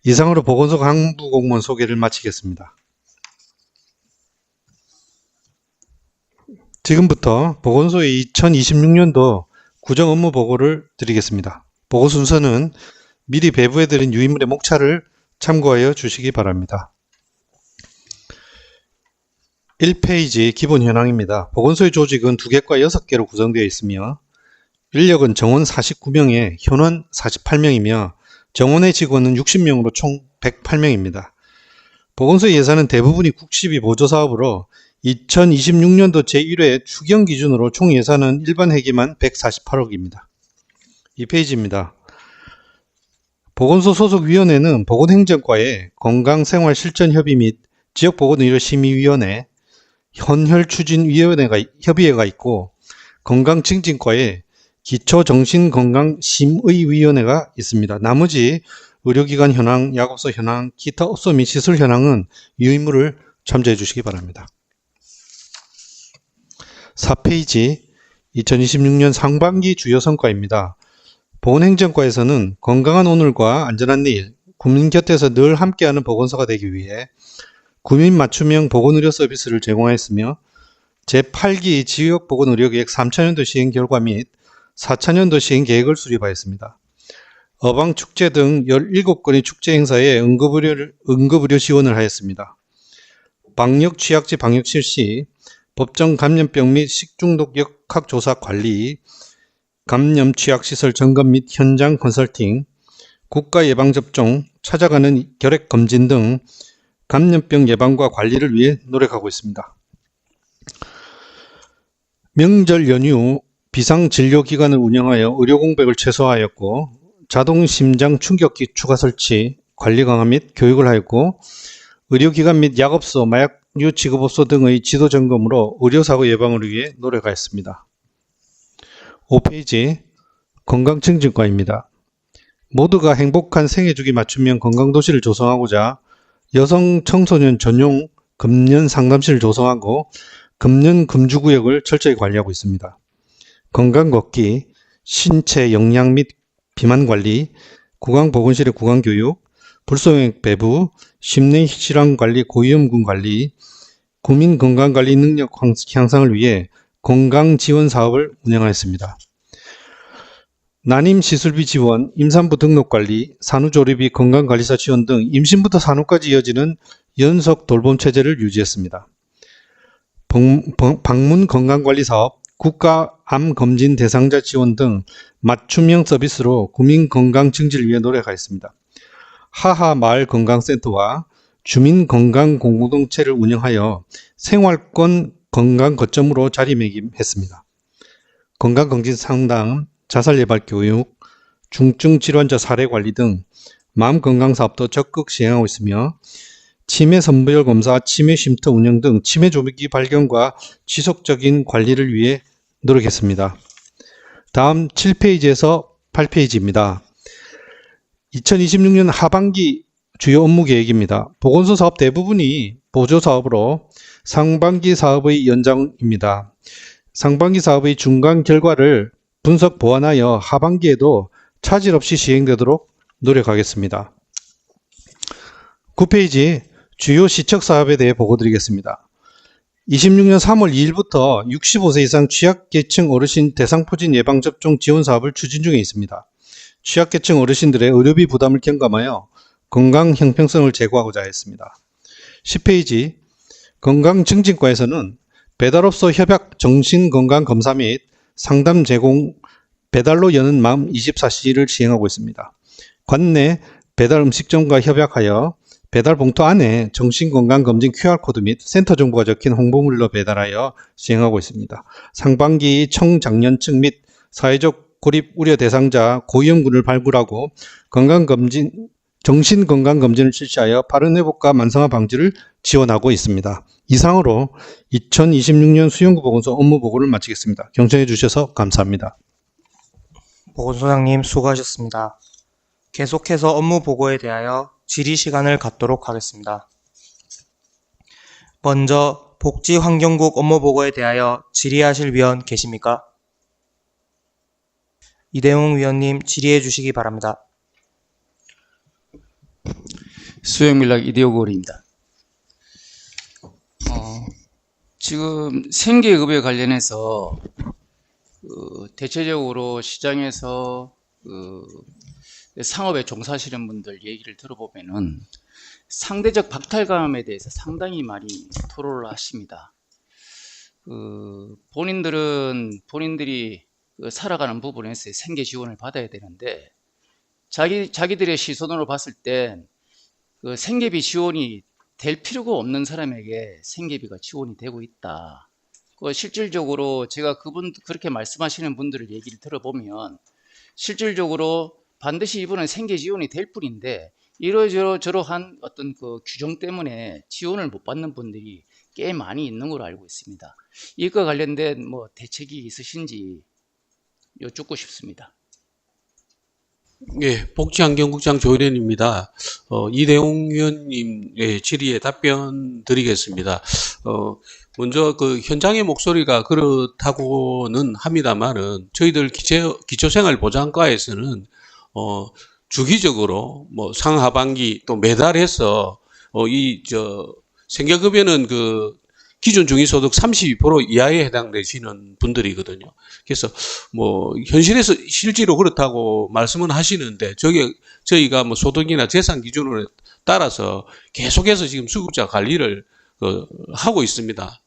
Speaker 6: 이상으로 보건소 간부 공무원 소개를 마치겠습니다. 지금부터 보건소의 2026년도 구정 업무 보고를 드리겠습니다. 보고 순서는 미리 배부해드린 유인물의 목차를 참고하여 주시기 바랍니다. 1페이지 기본 현황입니다. 보건소의 조직은 2개과 6개로 구성되어 있으며 인력은 정원 49명에 현원 48명이며 정원의 직원은 60명으로 총 108명입니다. 보건소 예산은 대부분이 국시비 보조사업으로 2026년도 제1회 추경 기준으로 총 예산은 일반 회계만 148억입니다. 2페이지입니다. 보건소 소속 위원회는 보건행정과에 건강생활실천협의 및 지역보건의료심의위원회, 헌혈추진위원회가 협의회가 있고 건강증진과에 기초정신건강심의위원회가 있습니다. 나머지 의료기관 현황, 약업소 현황, 기타 업소 및 시설 현황은 유인물을 참조해 주시기 바랍니다. 4페이지 2026년 상반기 주요 성과입니다. 보건행정과에서는 건강한 오늘과 안전한 내일, 국민 곁에서 늘 함께하는 보건소가 되기 위해 국민 맞춤형 보건의료 서비스를 제공하였으며 제8기 지역보건의료계획 3차년도 시행 결과 및 4차년도 시행 계획을 수립하였습니다. 어방축제 등 17건의 축제 행사에 응급의료 지원을 하였습니다. 방역 취약지 방역 실시, 법정 감염병 및 식중독 역학조사 관리, 감염 취약시설 점검 및 현장 컨설팅, 국가 예방접종, 찾아가는 결핵 검진 등 감염병 예방과 관리를 위해 노력하고 있습니다. 명절 연휴 비상진료기관을 운영하여 의료 공백을 최소화하였고 자동 심장 충격기 추가 설치, 관리 강화 및 교육을 하였고 의료기관 및 약업소, 마약류 취급업소 등의 지도 점검으로 의료사고 예방을 위해 노력하였습니다. 5페이지 건강증진과입니다. 모두가 행복한 생애주기 맞춤형 건강도시를 조성하고자 여성 청소년 전용 금연 상담실을 조성하고 금연 금주구역을 철저히 관리하고 있습니다. 건강걷기, 신체 영양 및 비만관리, 구강보건실의 구강교육, 불소용 배부, 심내 질환관리, 고위험군 관리, 국민건강관리 능력 향상을 위해 건강지원사업을 운영하였습니다. 난임시술비 지원, 임산부 등록관리, 산후조리비 건강관리사 지원 등 임신부터 산후까지 이어지는 연속 돌봄체제를 유지했습니다. 방문건강관리사업, 국가암검진 대상자 지원 등 맞춤형 서비스로 국민건강증진을 위해 노력하였습니다. 하하마을건강센터와 주민건강공동체를 운영하여 생활권 건강거점으로 자리매김했습니다. 건강검진 상담, 자살예방교육, 중증질환자 사례관리 등 마음건강사업도 적극 시행하고 있으며 치매 선별 검사, 치매 쉼터 운영 등 치매 조기 발견과 지속적인 관리를 위해 노력했습니다. 다음 7페이지에서 8페이지입니다. 2026년 하반기 주요 업무 계획입니다. 보건소 사업 대부분이 보조사업으로 상반기 사업의 연장입니다. 상반기 사업의 중간 결과를 분석 보완하여 하반기에도 차질 없이 시행되도록 노력하겠습니다. 9페이지 주요 시척 사업에 대해 보고드리겠습니다. 26년 3월 2일부터 65세 이상 취약계층 어르신 대상포진 예방접종 지원 사업을 추진 중에 있습니다. 취약계층 어르신들의 의료비 부담을 경감하여 건강 형평성을 제고하고자 했습니다. 10페이지 건강증진과에서는 배달업소 협약 정신건강검사 및 상담 제공 배달로 여는 마음 24시를 시행하고 있습니다. 관내 배달 음식점과 협약하여 배달 봉투 안에 정신건강검진 QR코드 및 센터 정보가 적힌 홍보물로 배달하여 시행하고 있습니다. 상반기 청장년층 및 사회적 고립 우려 대상자 고위험군을 발굴하고 정신건강검진을 실시하여 바른 회복과 만성화 방지를 지원하고 있습니다. 이상으로 2026년 수영구 보건소 업무 보고를 마치겠습니다. 경청해 주셔서 감사합니다.
Speaker 1: 보건소장님 수고하셨습니다. 계속해서 업무 보고에 대하여 질의 시간을 갖도록 하겠습니다. 먼저 복지환경국 업무 보고에 대하여 질의하실 위원 계십니까? 이대웅 위원님 질의해 주시기 바랍니다.
Speaker 7: 수영밀락 이대욱 의원입니다. 지금 생계급여 관련해서 대체적으로 시장에서 상업에 종사하시는 분들 얘기를 들어보면은 상대적 박탈감에 대해서 상당히 많이 토로를 하십니다. 본인들이 살아가는 부분에서 생계 지원을 받아야 되는데 자기들의 시선으로 봤을 땐 생계비 지원이 될 필요가 없는 사람에게 생계비가 지원이 되고 있다. 실질적으로 제가 그렇게 말씀하시는 분들을 얘기를 들어보면 실질적으로 반드시 이분은 생계 지원이 될 뿐인데 이러저러한 어떤 그 규정 때문에 지원을 못 받는 분들이 꽤 많이 있는 걸로 알고 있습니다. 이것과 관련된 대책이 있으신지 여쭙고 싶습니다.
Speaker 4: 예, 복지환경국장 조일현입니다. 이대웅 위원님의 질의에 답변 드리겠습니다. 먼저 그 현장의 목소리가 그렇다고는 합니다만은 저희들 기초생활보장과에서는 주기적으로 상하반기 또 매달 해서 생계급여는 기준 중위소득 32% 이하에 해당되시는 분들이거든요. 그래서 현실에서 실제로 그렇다고 말씀은 하시는데 저희가 소득이나 재산 기준을 따라서 계속해서 지금 수급자 관리를 하고 있습니다.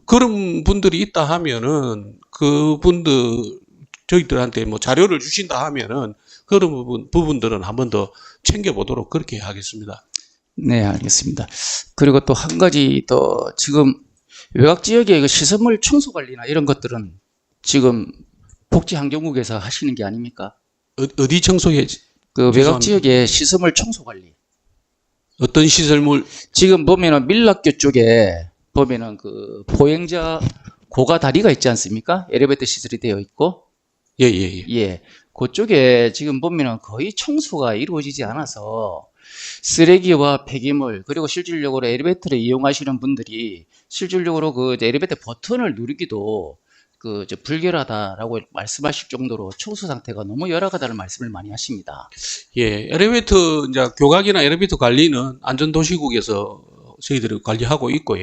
Speaker 4: 그런 분들이 있다 하면은 저희들한테 자료를 주신다 하면은 그런 부분들은 한 번 더 챙겨보도록 그렇게 하겠습니다.
Speaker 7: 네, 알겠습니다. 그리고 또 한 가지 더 지금 외곽 지역의 시설물 청소 관리나 이런 것들은 지금 복지환경국에서 하시는 게 아닙니까?
Speaker 4: 어디 청소에?
Speaker 7: 외곽 지역의 시설물 청소 관리.
Speaker 4: 어떤 시설물?
Speaker 7: 지금 보면은 밀락교 쪽에 보면은 보행자 고가 다리가 있지 않습니까? 엘리베이터 시설이 되어 있고. 예. 그쪽에 지금 보면은 거의 청소가 이루어지지 않아서 쓰레기와 폐기물 그리고 실질적으로 엘리베이터를 이용하시는 분들이 실질적으로 엘리베이터 버튼을 누르기도 불결하다라고 말씀하실 정도로 청소 상태가 너무 열악하다는 말씀을 많이 하십니다.
Speaker 4: 예, 엘리베이터 교각이나 엘리베이터 관리는 안전도시국에서 저희들이 관리하고 있고,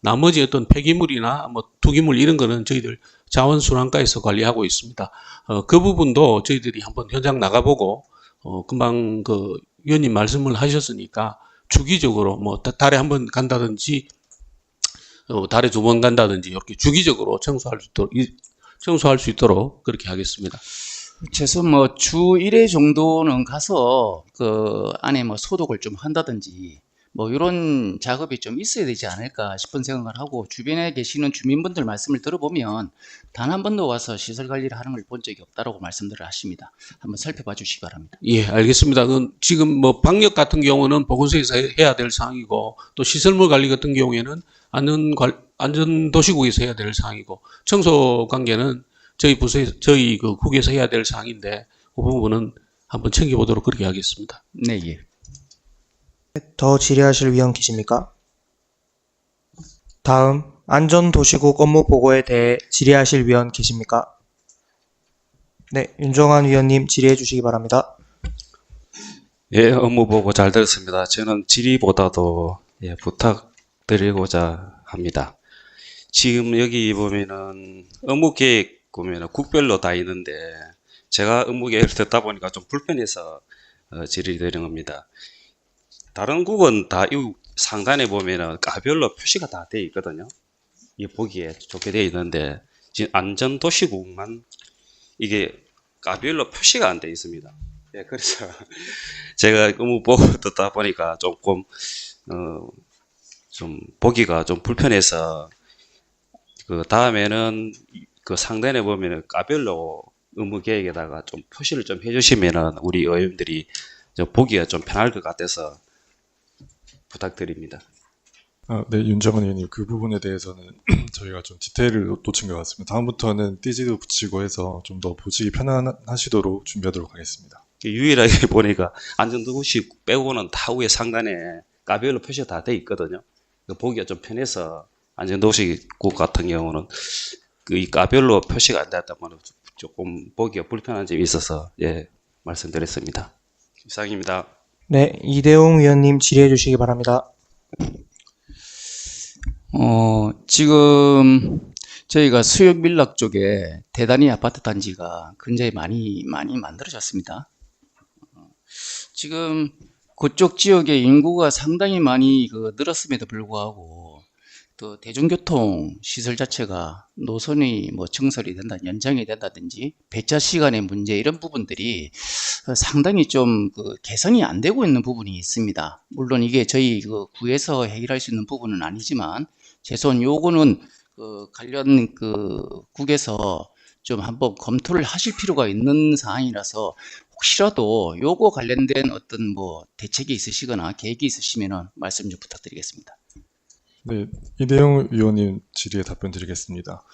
Speaker 4: 나머지 어떤 폐기물이나 투기물 이런 거는 저희들 자원순환과에서 관리하고 있습니다. 그 부분도 저희들이 한번 현장 나가보고 금방 위원님 말씀을 하셨으니까 주기적으로 달에 한 번 간다든지 달에 2번 간다든지 이렇게 주기적으로 청소할 수 있도록 그렇게 하겠습니다.
Speaker 7: 최소 주 1회 정도는 가서 안에 소독을 좀 한다든지 이런 작업이 좀 있어야 되지 않을까 싶은 생각을 하고 주변에 계시는 주민분들 말씀을 들어보면 단 한 번도 와서 시설 관리를 하는 걸 본 적이 없다라고 말씀들을 하십니다. 한번 살펴봐 주시기 바랍니다.
Speaker 4: 예, 알겠습니다. 지금 방역 같은 경우는 보건소에서 해야 될 사항이고 또 시설물 관리 같은 경우에는 안전도시국에서 해야 될 사항이고 청소 관계는 저희 국에서 해야 될 사항인데 그 부분은 한번 챙겨보도록 그렇게 하겠습니다.
Speaker 7: 네, 예.
Speaker 1: 더 질의하실 위원 계십니까? 다음 안전도시국 업무 보고에 대해 질의하실 위원 계십니까? 네, 윤정환 위원님 질의해 주시기 바랍니다.
Speaker 8: 예, 업무 보고 잘 들었습니다. 저는 질의보다도 부탁드리고자 합니다. 지금 여기 보면은 업무 계획 보면은 국별로 다 있는데 제가 업무계획을 듣다 보니까 좀 불편해서 질의 드리는 겁니다. 다른 국은 다 이 상단에 보면은 가별로 표시가 다 되어 있거든요. 이 보기에 좋게 되어 있는데 지금 안전도시국만 이게 가별로 표시가 안 되어 있습니다. 예, 그래서 제가 업무 보고 듣다 보니까 조금 좀 보기가 좀 불편해서 그 다음에는 그 상단에 보면은 가별로 업무 계획에다가 좀 표시를 좀 해주시면은 우리 의원들이 좀 보기가 좀 편할 것 같아서 부탁드립니다.
Speaker 5: 네, 윤정원 의원님, 그 부분에 대해서는 저희가 좀 디테일을 놓친 것 같습니다. 다음부터는 띠지도 붙이고 해서 좀 더 보시기 편안하시도록 준비하도록 하겠습니다.
Speaker 8: 유일하게 보니까 안전도시 빼고는 다 위에 상단에 가별로 표시가 다 돼 있거든요. 보기가 좀 편해서 안전도시국 같은 경우는 그 이 가별로 표시가 안 되었다 보면 조금 보기가 불편한 점이 있어서 예, 말씀드렸습니다. 이상입니다.
Speaker 1: 네, 이대웅 위원님 질의해 주시기 바랍니다.
Speaker 7: 지금 저희가 수역 밀락 쪽에 대단히 아파트 단지가 굉장히 많이 만들어졌습니다. 지금 그쪽 지역의 인구가 상당히 많이 늘었음에도 불구하고 또 대중교통 시설 자체가 노선이 뭐 증설이 된다, 연장이 된다든지 배차 시간의 문제 이런 부분들이 상당히 좀 개선이 안 되고 있는 부분이 있습니다. 물론 이게 저희 구에서 해결할 수 있는 부분은 아니지만 최소한 요거는 관련 국에서 좀 한번 검토를 하실 필요가 있는 사안이라서 혹시라도 요거 관련된 어떤 뭐 대책이 있으시거나 계획이 있으시면은 말씀 좀 부탁드리겠습니다.
Speaker 5: 네, 이대용 위원님 질의에 답변 드리겠습니다.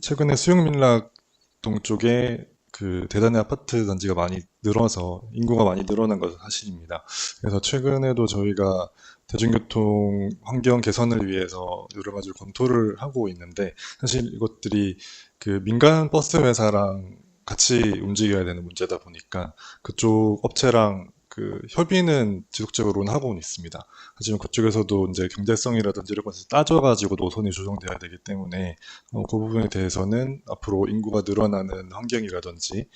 Speaker 5: 최근에 수용민락동 쪽에 대단히 아파트 단지가 많이 늘어서 인구가 많이 늘어난 것은 사실입니다. 그래서 최근에도 저희가 대중교통 환경 개선을 위해서 여러 가지 검토를 하고 있는데, 사실 이것들이 민간 버스 회사랑 같이 움직여야 되는 문제다 보니까 그쪽 업체랑 협의는 지속적으로는 하고는 있습니다. 하지만 그쪽에서도 이제 경제성이라든지 이런 것을 따져가지고 노선이 조정돼야 되기 때문에 그 부분에 대해서는 앞으로 인구가 늘어나는 환경이라든지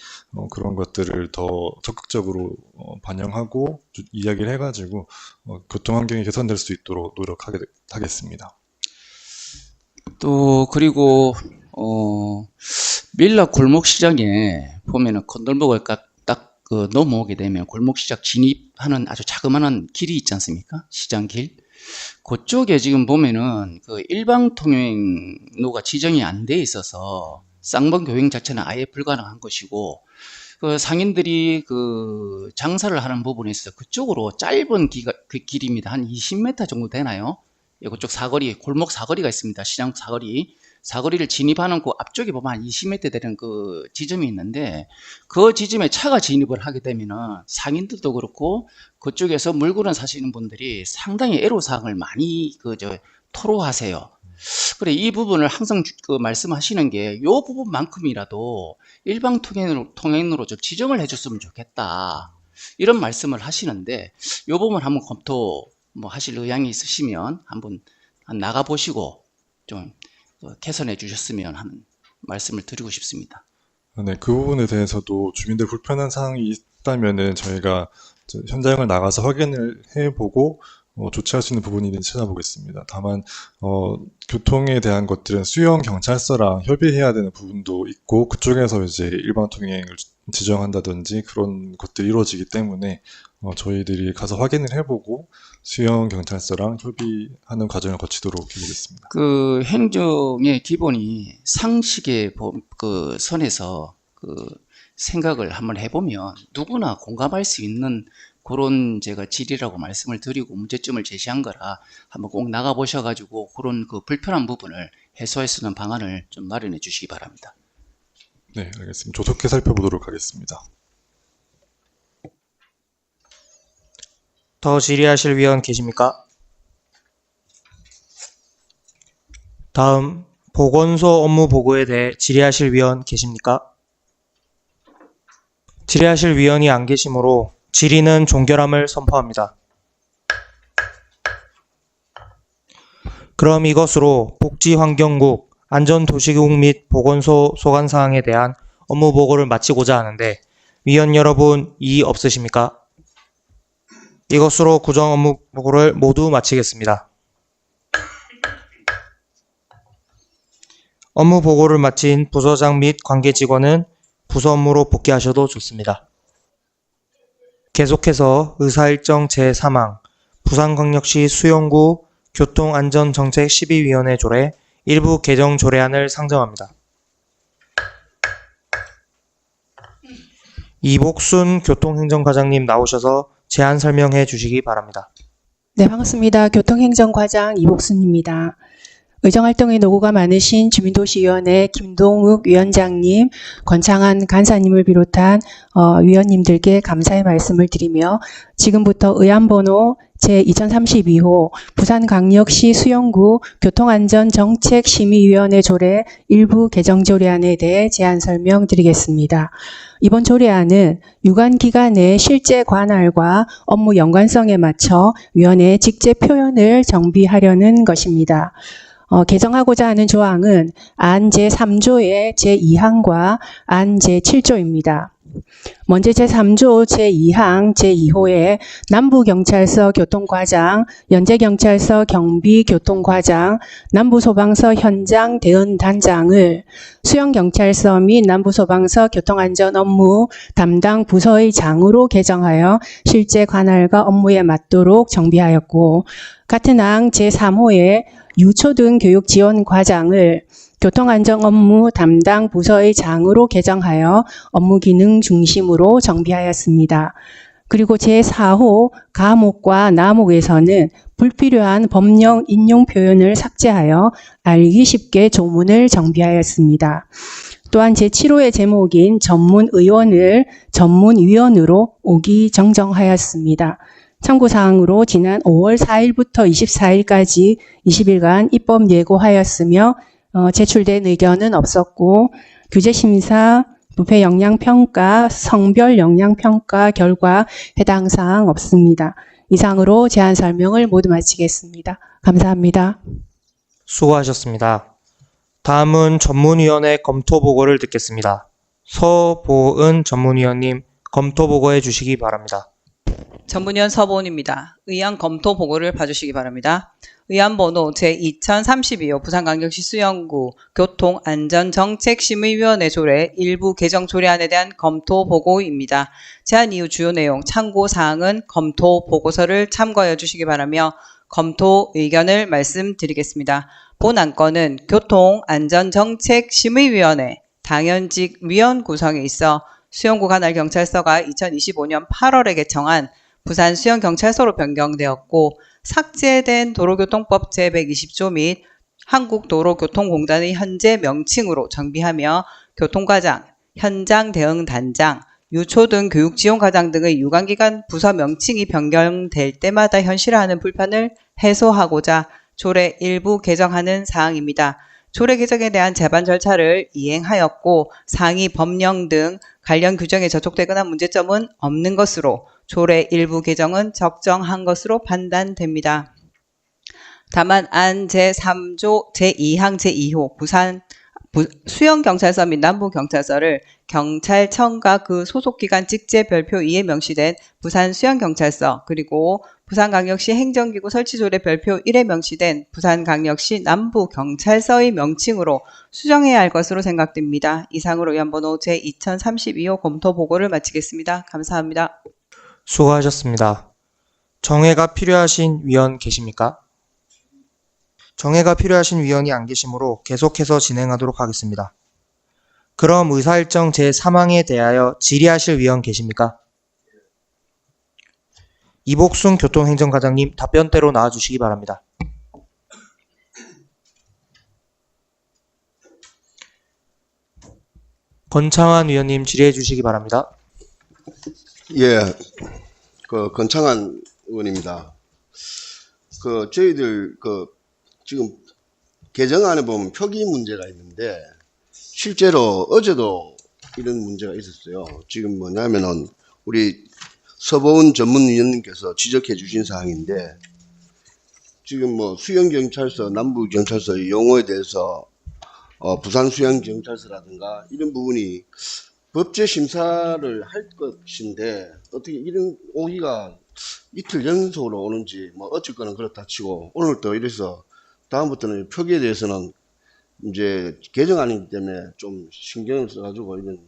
Speaker 5: 그런 것들을 더 적극적으로 반영하고 이야기를 해가지고 교통 환경이 개선될 수 있도록 노력하겠습니다.
Speaker 7: 또 그리고 밀락 골목시장에 보면은 건널목을 딱 넘어오게 되면 골목시장 진입하는 아주 자그마한 길이 있지 않습니까? 시장길. 그쪽에 지금 보면은 일방통행로가 지정이 안 돼 있어서 쌍방 교행 자체는 아예 불가능한 것이고, 상인들이 장사를 하는 부분에 있어서 그쪽으로 짧은 길입니다. 한 20m 정도 되나요? 그쪽 사거리, 골목 사거리가 있습니다. 시장 사거리. 사거리를 진입하는 그 앞쪽에 보면 한 20m 되는 지점이 있는데, 그 지점에 차가 진입을 하게 되면은 상인들도 그렇고 그쪽에서 물건을 사시는 분들이 상당히 애로사항을 많이 토로하세요. 그래, 이 부분을 항상 말씀하시는 게 요 부분만큼이라도 일방 통행로로 좀 지정을 해줬으면 좋겠다, 이런 말씀을 하시는데, 요 부분 한번 검토 하실 의향이 있으시면 한번 나가보시고 좀 개선해 주셨으면 하는 말씀을 드리고 싶습니다.
Speaker 5: 네, 그 부분에 대해서도 주민들 불편한 사항이 있다면은 저희가 현장을 나가서 확인을 해보고 조치할 수 있는 부분이 있는지 찾아보겠습니다. 다만 교통에 대한 것들은 수영 경찰서랑 협의해야 되는 부분도 있고, 그쪽에서 이제 일반 통행을 지정한다든지 그런 것들이 이루어지기 때문에 저희들이 가서 확인을 해보고 수영 경찰서랑 협의하는 과정을 거치도록 해보겠습니다.
Speaker 7: 행정의 기본이 상식의 선에서 생각을 한번 해보면 누구나 공감할 수 있는 그런 제가 질의라고 말씀을 드리고 문제점을 제시한 거라, 한번 꼭 나가보셔가지고 그런 불편한 부분을 해소할 수 있는 방안을 좀 마련해 주시기 바랍니다.
Speaker 5: 네, 알겠습니다. 조속히 살펴보도록 하겠습니다.
Speaker 1: 더 질의하실 위원 계십니까? 다음 보건소 업무 보고에 대해 질의하실 위원 계십니까? 질의하실 위원이 안 계시므로 질의는 종결함을 선포합니다. 그럼 이것으로 복지환경국, 안전도시국 및 보건소 소관사항에 대한 업무 보고를 마치고자 하는데 위원 여러분 이의 없으십니까? 이것으로 구정 업무 보고를 모두 마치겠습니다. 업무 보고를 마친 부서장 및 관계 직원은 부서 업무로 복귀하셔도 좋습니다. 계속해서 의사일정 제3항 부산광역시 수용구 교통안전정책 12위원회 조례 일부 개정 조례안을 상정합니다. 이복순 교통행정과장님 나오셔서 제안 설명해 주시기 바랍니다.
Speaker 9: 네, 반갑습니다. 교통행정과장 이복순입니다. 의정활동에 노고가 많으신 주민도시위원회 김동욱 위원장님, 권창한 간사님을 비롯한 위원님들께 감사의 말씀을 드리며 지금부터 의안번호 제2032호 부산광역시 수용구 교통안전정책심의위원회 조례 일부 개정조례안에 대해 제안 설명드리겠습니다. 이번 조례안은 유관기관의 실제 관할과 업무 연관성에 맞춰 위원회의 직제 표현을 정비하려는 것입니다. 개정하고자 하는 조항은 안 제3조의 제2항과 안 제7조입니다. 먼저 제3조 제2항 제2호에 남부경찰서 교통과장, 연제경찰서 경비교통과장, 남부소방서 현장 대응단장을 수영경찰서 및 남부소방서 교통안전 업무 담당 부서의 장으로 개정하여 실제 관할과 업무에 맞도록 정비하였고, 같은 항 제3호에 유초등 교육지원과장을 교통안전 업무 담당 부서의 장으로 개정하여 업무 기능 중심으로 정비하였습니다. 그리고 제4호 가목과 나목에서는 불필요한 법령 인용 표현을 삭제하여 알기 쉽게 조문을 정비하였습니다. 또한 제7호의 제목인 전문의원을 전문위원으로 오기 정정하였습니다. 참고사항으로 지난 5월 4일부터 24일까지 20일간 입법 예고하였으며 제출된 의견은 없었고 규제심사, 부패 역량평가, 성별 역량평가 결과 해당 사항 없습니다. 이상으로 제안 설명을 모두 마치겠습니다. 감사합니다.
Speaker 1: 수고하셨습니다. 다음은 전문위원회 검토보고를 듣겠습니다. 서보은 전문위원님 검토보고해 주시기 바랍니다.
Speaker 10: 전문위원 서보은입니다. 의안 검토 보고를 봐주시기 바랍니다. 의안 번호 제2032호 부산광역시 수영구 교통안전정책심의위원회 조례 일부 개정 조례안에 대한 검토 보고입니다. 제안 이후 주요 내용, 참고 사항은 검토 보고서를 참고해 주시기 바라며 검토 의견을 말씀드리겠습니다. 본 안건은 교통안전정책심의위원회 당연직 위원 구성에 있어 수영구 관할경찰서가 2025년 8월에 개청한 부산 수영경찰서로 변경되었고 삭제된 도로교통법 제120조 및 한국도로교통공단의 현재 명칭으로 정비하며 교통과장, 현장 대응단장, 유초등 교육지원과장 등의 유관기관 부서 명칭이 변경될 때마다 현실화하는 불편을 해소하고자 조례 일부 개정하는 사항입니다. 조례 개정에 대한 제반 절차를 이행하였고 상위 법령 등 관련 규정에 저촉되거나 문제점은 없는 것으로 조례 일부 개정은 적정한 것으로 판단됩니다. 다만 안 제3조 제2항 제2호 부산 수영경찰서 및 남부경찰서를 경찰청과 그 소속기관 직제 별표 2에 명시된 부산 수영경찰서 그리고 부산광역시 행정기구 설치조례 별표 1에 명시된 부산광역시 남부경찰서의 명칭으로 수정해야 할 것으로 생각됩니다. 이상으로 의안번호 제2032호 검토 보고를 마치겠습니다. 감사합니다.
Speaker 1: 수고하셨습니다. 정회가 필요하신 위원 계십니까? 정회가 필요하신 위원이 안 계시므로 계속해서 진행하도록 하겠습니다. 그럼 의사일정 제3항에 대하여 질의하실 위원 계십니까? 이복순 교통행정과장님 답변대로 나와주시기 바랍니다. 권창한 위원님 질의해 주시기 바랍니다.
Speaker 3: 예, 권창한 의원입니다. 저희들 지금 개정안에 보면 표기 문제가 있는데 실제로 어제도 이런 문제가 있었어요. 지금 뭐냐면은 우리 서보은 전문위원님께서 지적해 주신 사항인데 지금 수영경찰서, 남부경찰서의 용어에 대해서 부산수영경찰서라든가 이런 부분이 법제 심사를 할 것인데 어떻게 이런 오기가 이틀 연속으로 오는지 뭐 어쨌거나 그렇다 치고 오늘 또 이래서 다음부터는 표기에 대해서는 이제 개정안이기 때문에 좀 신경을 써가지고 이런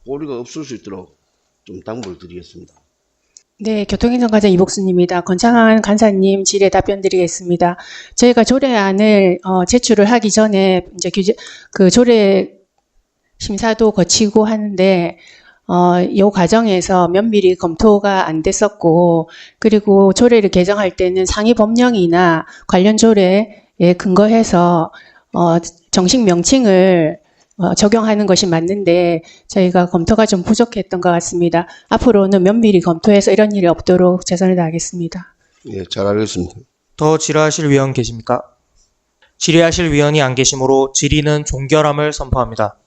Speaker 3: 오류가 없을 수 있도록 좀 당부를 드리겠습니다.
Speaker 9: 네, 교통행정과장 이복순입니다. 권창한 간사님 질의 답변 드리겠습니다. 저희가 조례안을 제출을 하기 전에 이제 그 조례 심사도 거치고 하는데 이 과정에서 면밀히 검토가 안 됐었고, 그리고 조례를 개정할 때는 상위 법령이나 관련 조례에 근거해서 정식 명칭을 적용하는 것이 맞는데 저희가 검토가 좀 부족했던 것 같습니다. 앞으로는 면밀히 검토해서 이런 일이 없도록 최선을 다하겠습니다.
Speaker 3: 예, 잘 알겠습니다.
Speaker 1: 더 질의하실 위원 계십니까? 질의하실 위원이 안 계시므로 질의는 종결함을 선포합니다.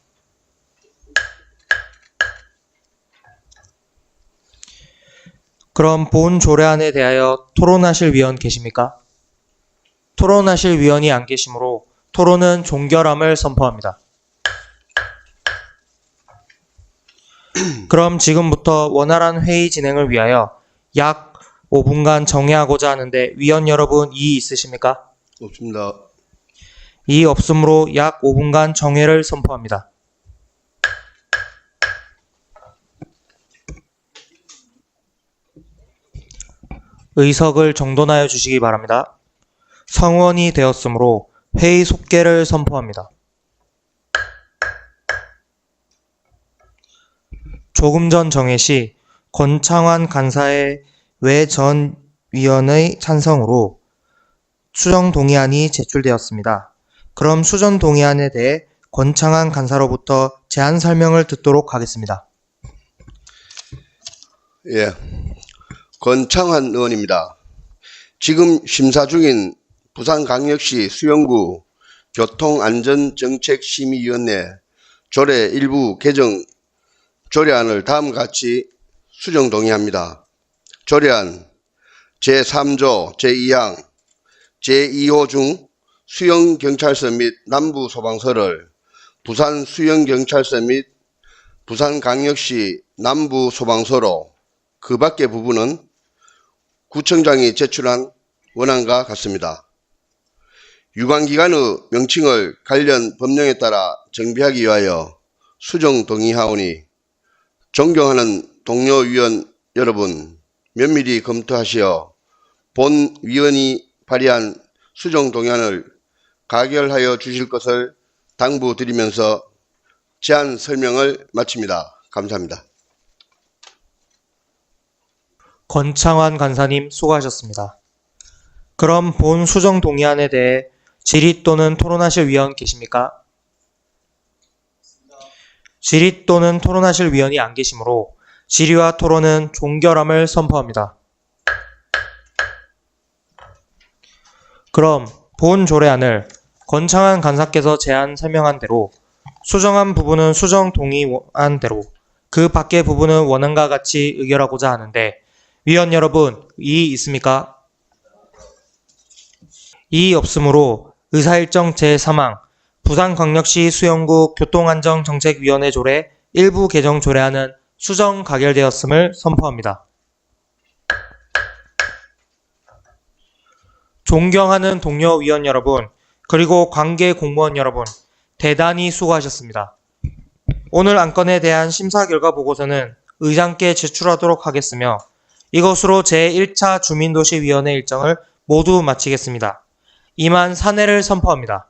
Speaker 1: 그럼 본 조례안에 대하여 토론하실 위원 계십니까? 토론하실 위원이 안 계시므로 토론은 종결함을 선포합니다. 그럼 지금부터 원활한 회의 진행을 위하여 약 5분간 정회하고자 하는데 위원 여러분 이의 있으십니까?
Speaker 3: 없습니다.
Speaker 1: 이의 없으므로 약 5분간 정회를 선포합니다. 의석을 정돈하여 주시기 바랍니다. 성원이 되었으므로 회의 속개를 선포합니다. 조금 전 정회 시 권창환 간사의 외 전 위원의 찬성으로 수정 동의안이 제출되었습니다. 그럼 수정 동의안에 대해 권창환 간사로부터 제안 설명을 듣도록 하겠습니다.
Speaker 3: 예, 권창환 의원입니다. 지금 심사 중인 부산광역시 수영구 교통안전정책심의위원회 조례 일부 개정 조례안을 다음과 같이 수정 동의합니다. 조례안 제3조 제2항 제2호 중 수영경찰서 및 남부소방서를 부산수영경찰서 및 부산광역시 남부소방서로 그 밖의 부분은 구청장이 제출한 원안과 같습니다. 유관기관의 명칭을 관련 법령에 따라 정비하기 위하여 수정 동의하오니 존경하는 동료 위원 여러분 면밀히 검토하시어 본 위원이 발의한 수정 동의안을 가결하여 주실 것을 당부드리면서 제안 설명을 마칩니다. 감사합니다.
Speaker 1: 권창환 간사님 수고하셨습니다. 그럼 본 수정 동의안에 대해 질의 또는 토론하실 위원 계십니까? 질의 또는 토론하실 위원이 안 계시므로 질의와 토론은 종결함을 선포합니다. 그럼 본 조례안을 권창환 간사께서 제안 설명한 대로 수정한 부분은 수정 동의한 대로 그 밖의 부분은 원안과 같이 의결하고자 하는데 위원 여러분 이의 있습니까? 이의 없으므로 의사일정 제3항 부산광역시 수영구 교통안전정책위원회 조례 일부 개정 조례안은 수정 가결되었음을 선포합니다. 존경하는 동료 위원 여러분, 그리고 관계 공무원 여러분, 대단히 수고하셨습니다. 오늘 안건에 대한 심사 결과 보고서는 의장께 제출하도록 하겠으며 이것으로 제1차 주민도시위원회 일정을 모두 마치겠습니다. 이만 사내를 선포합니다.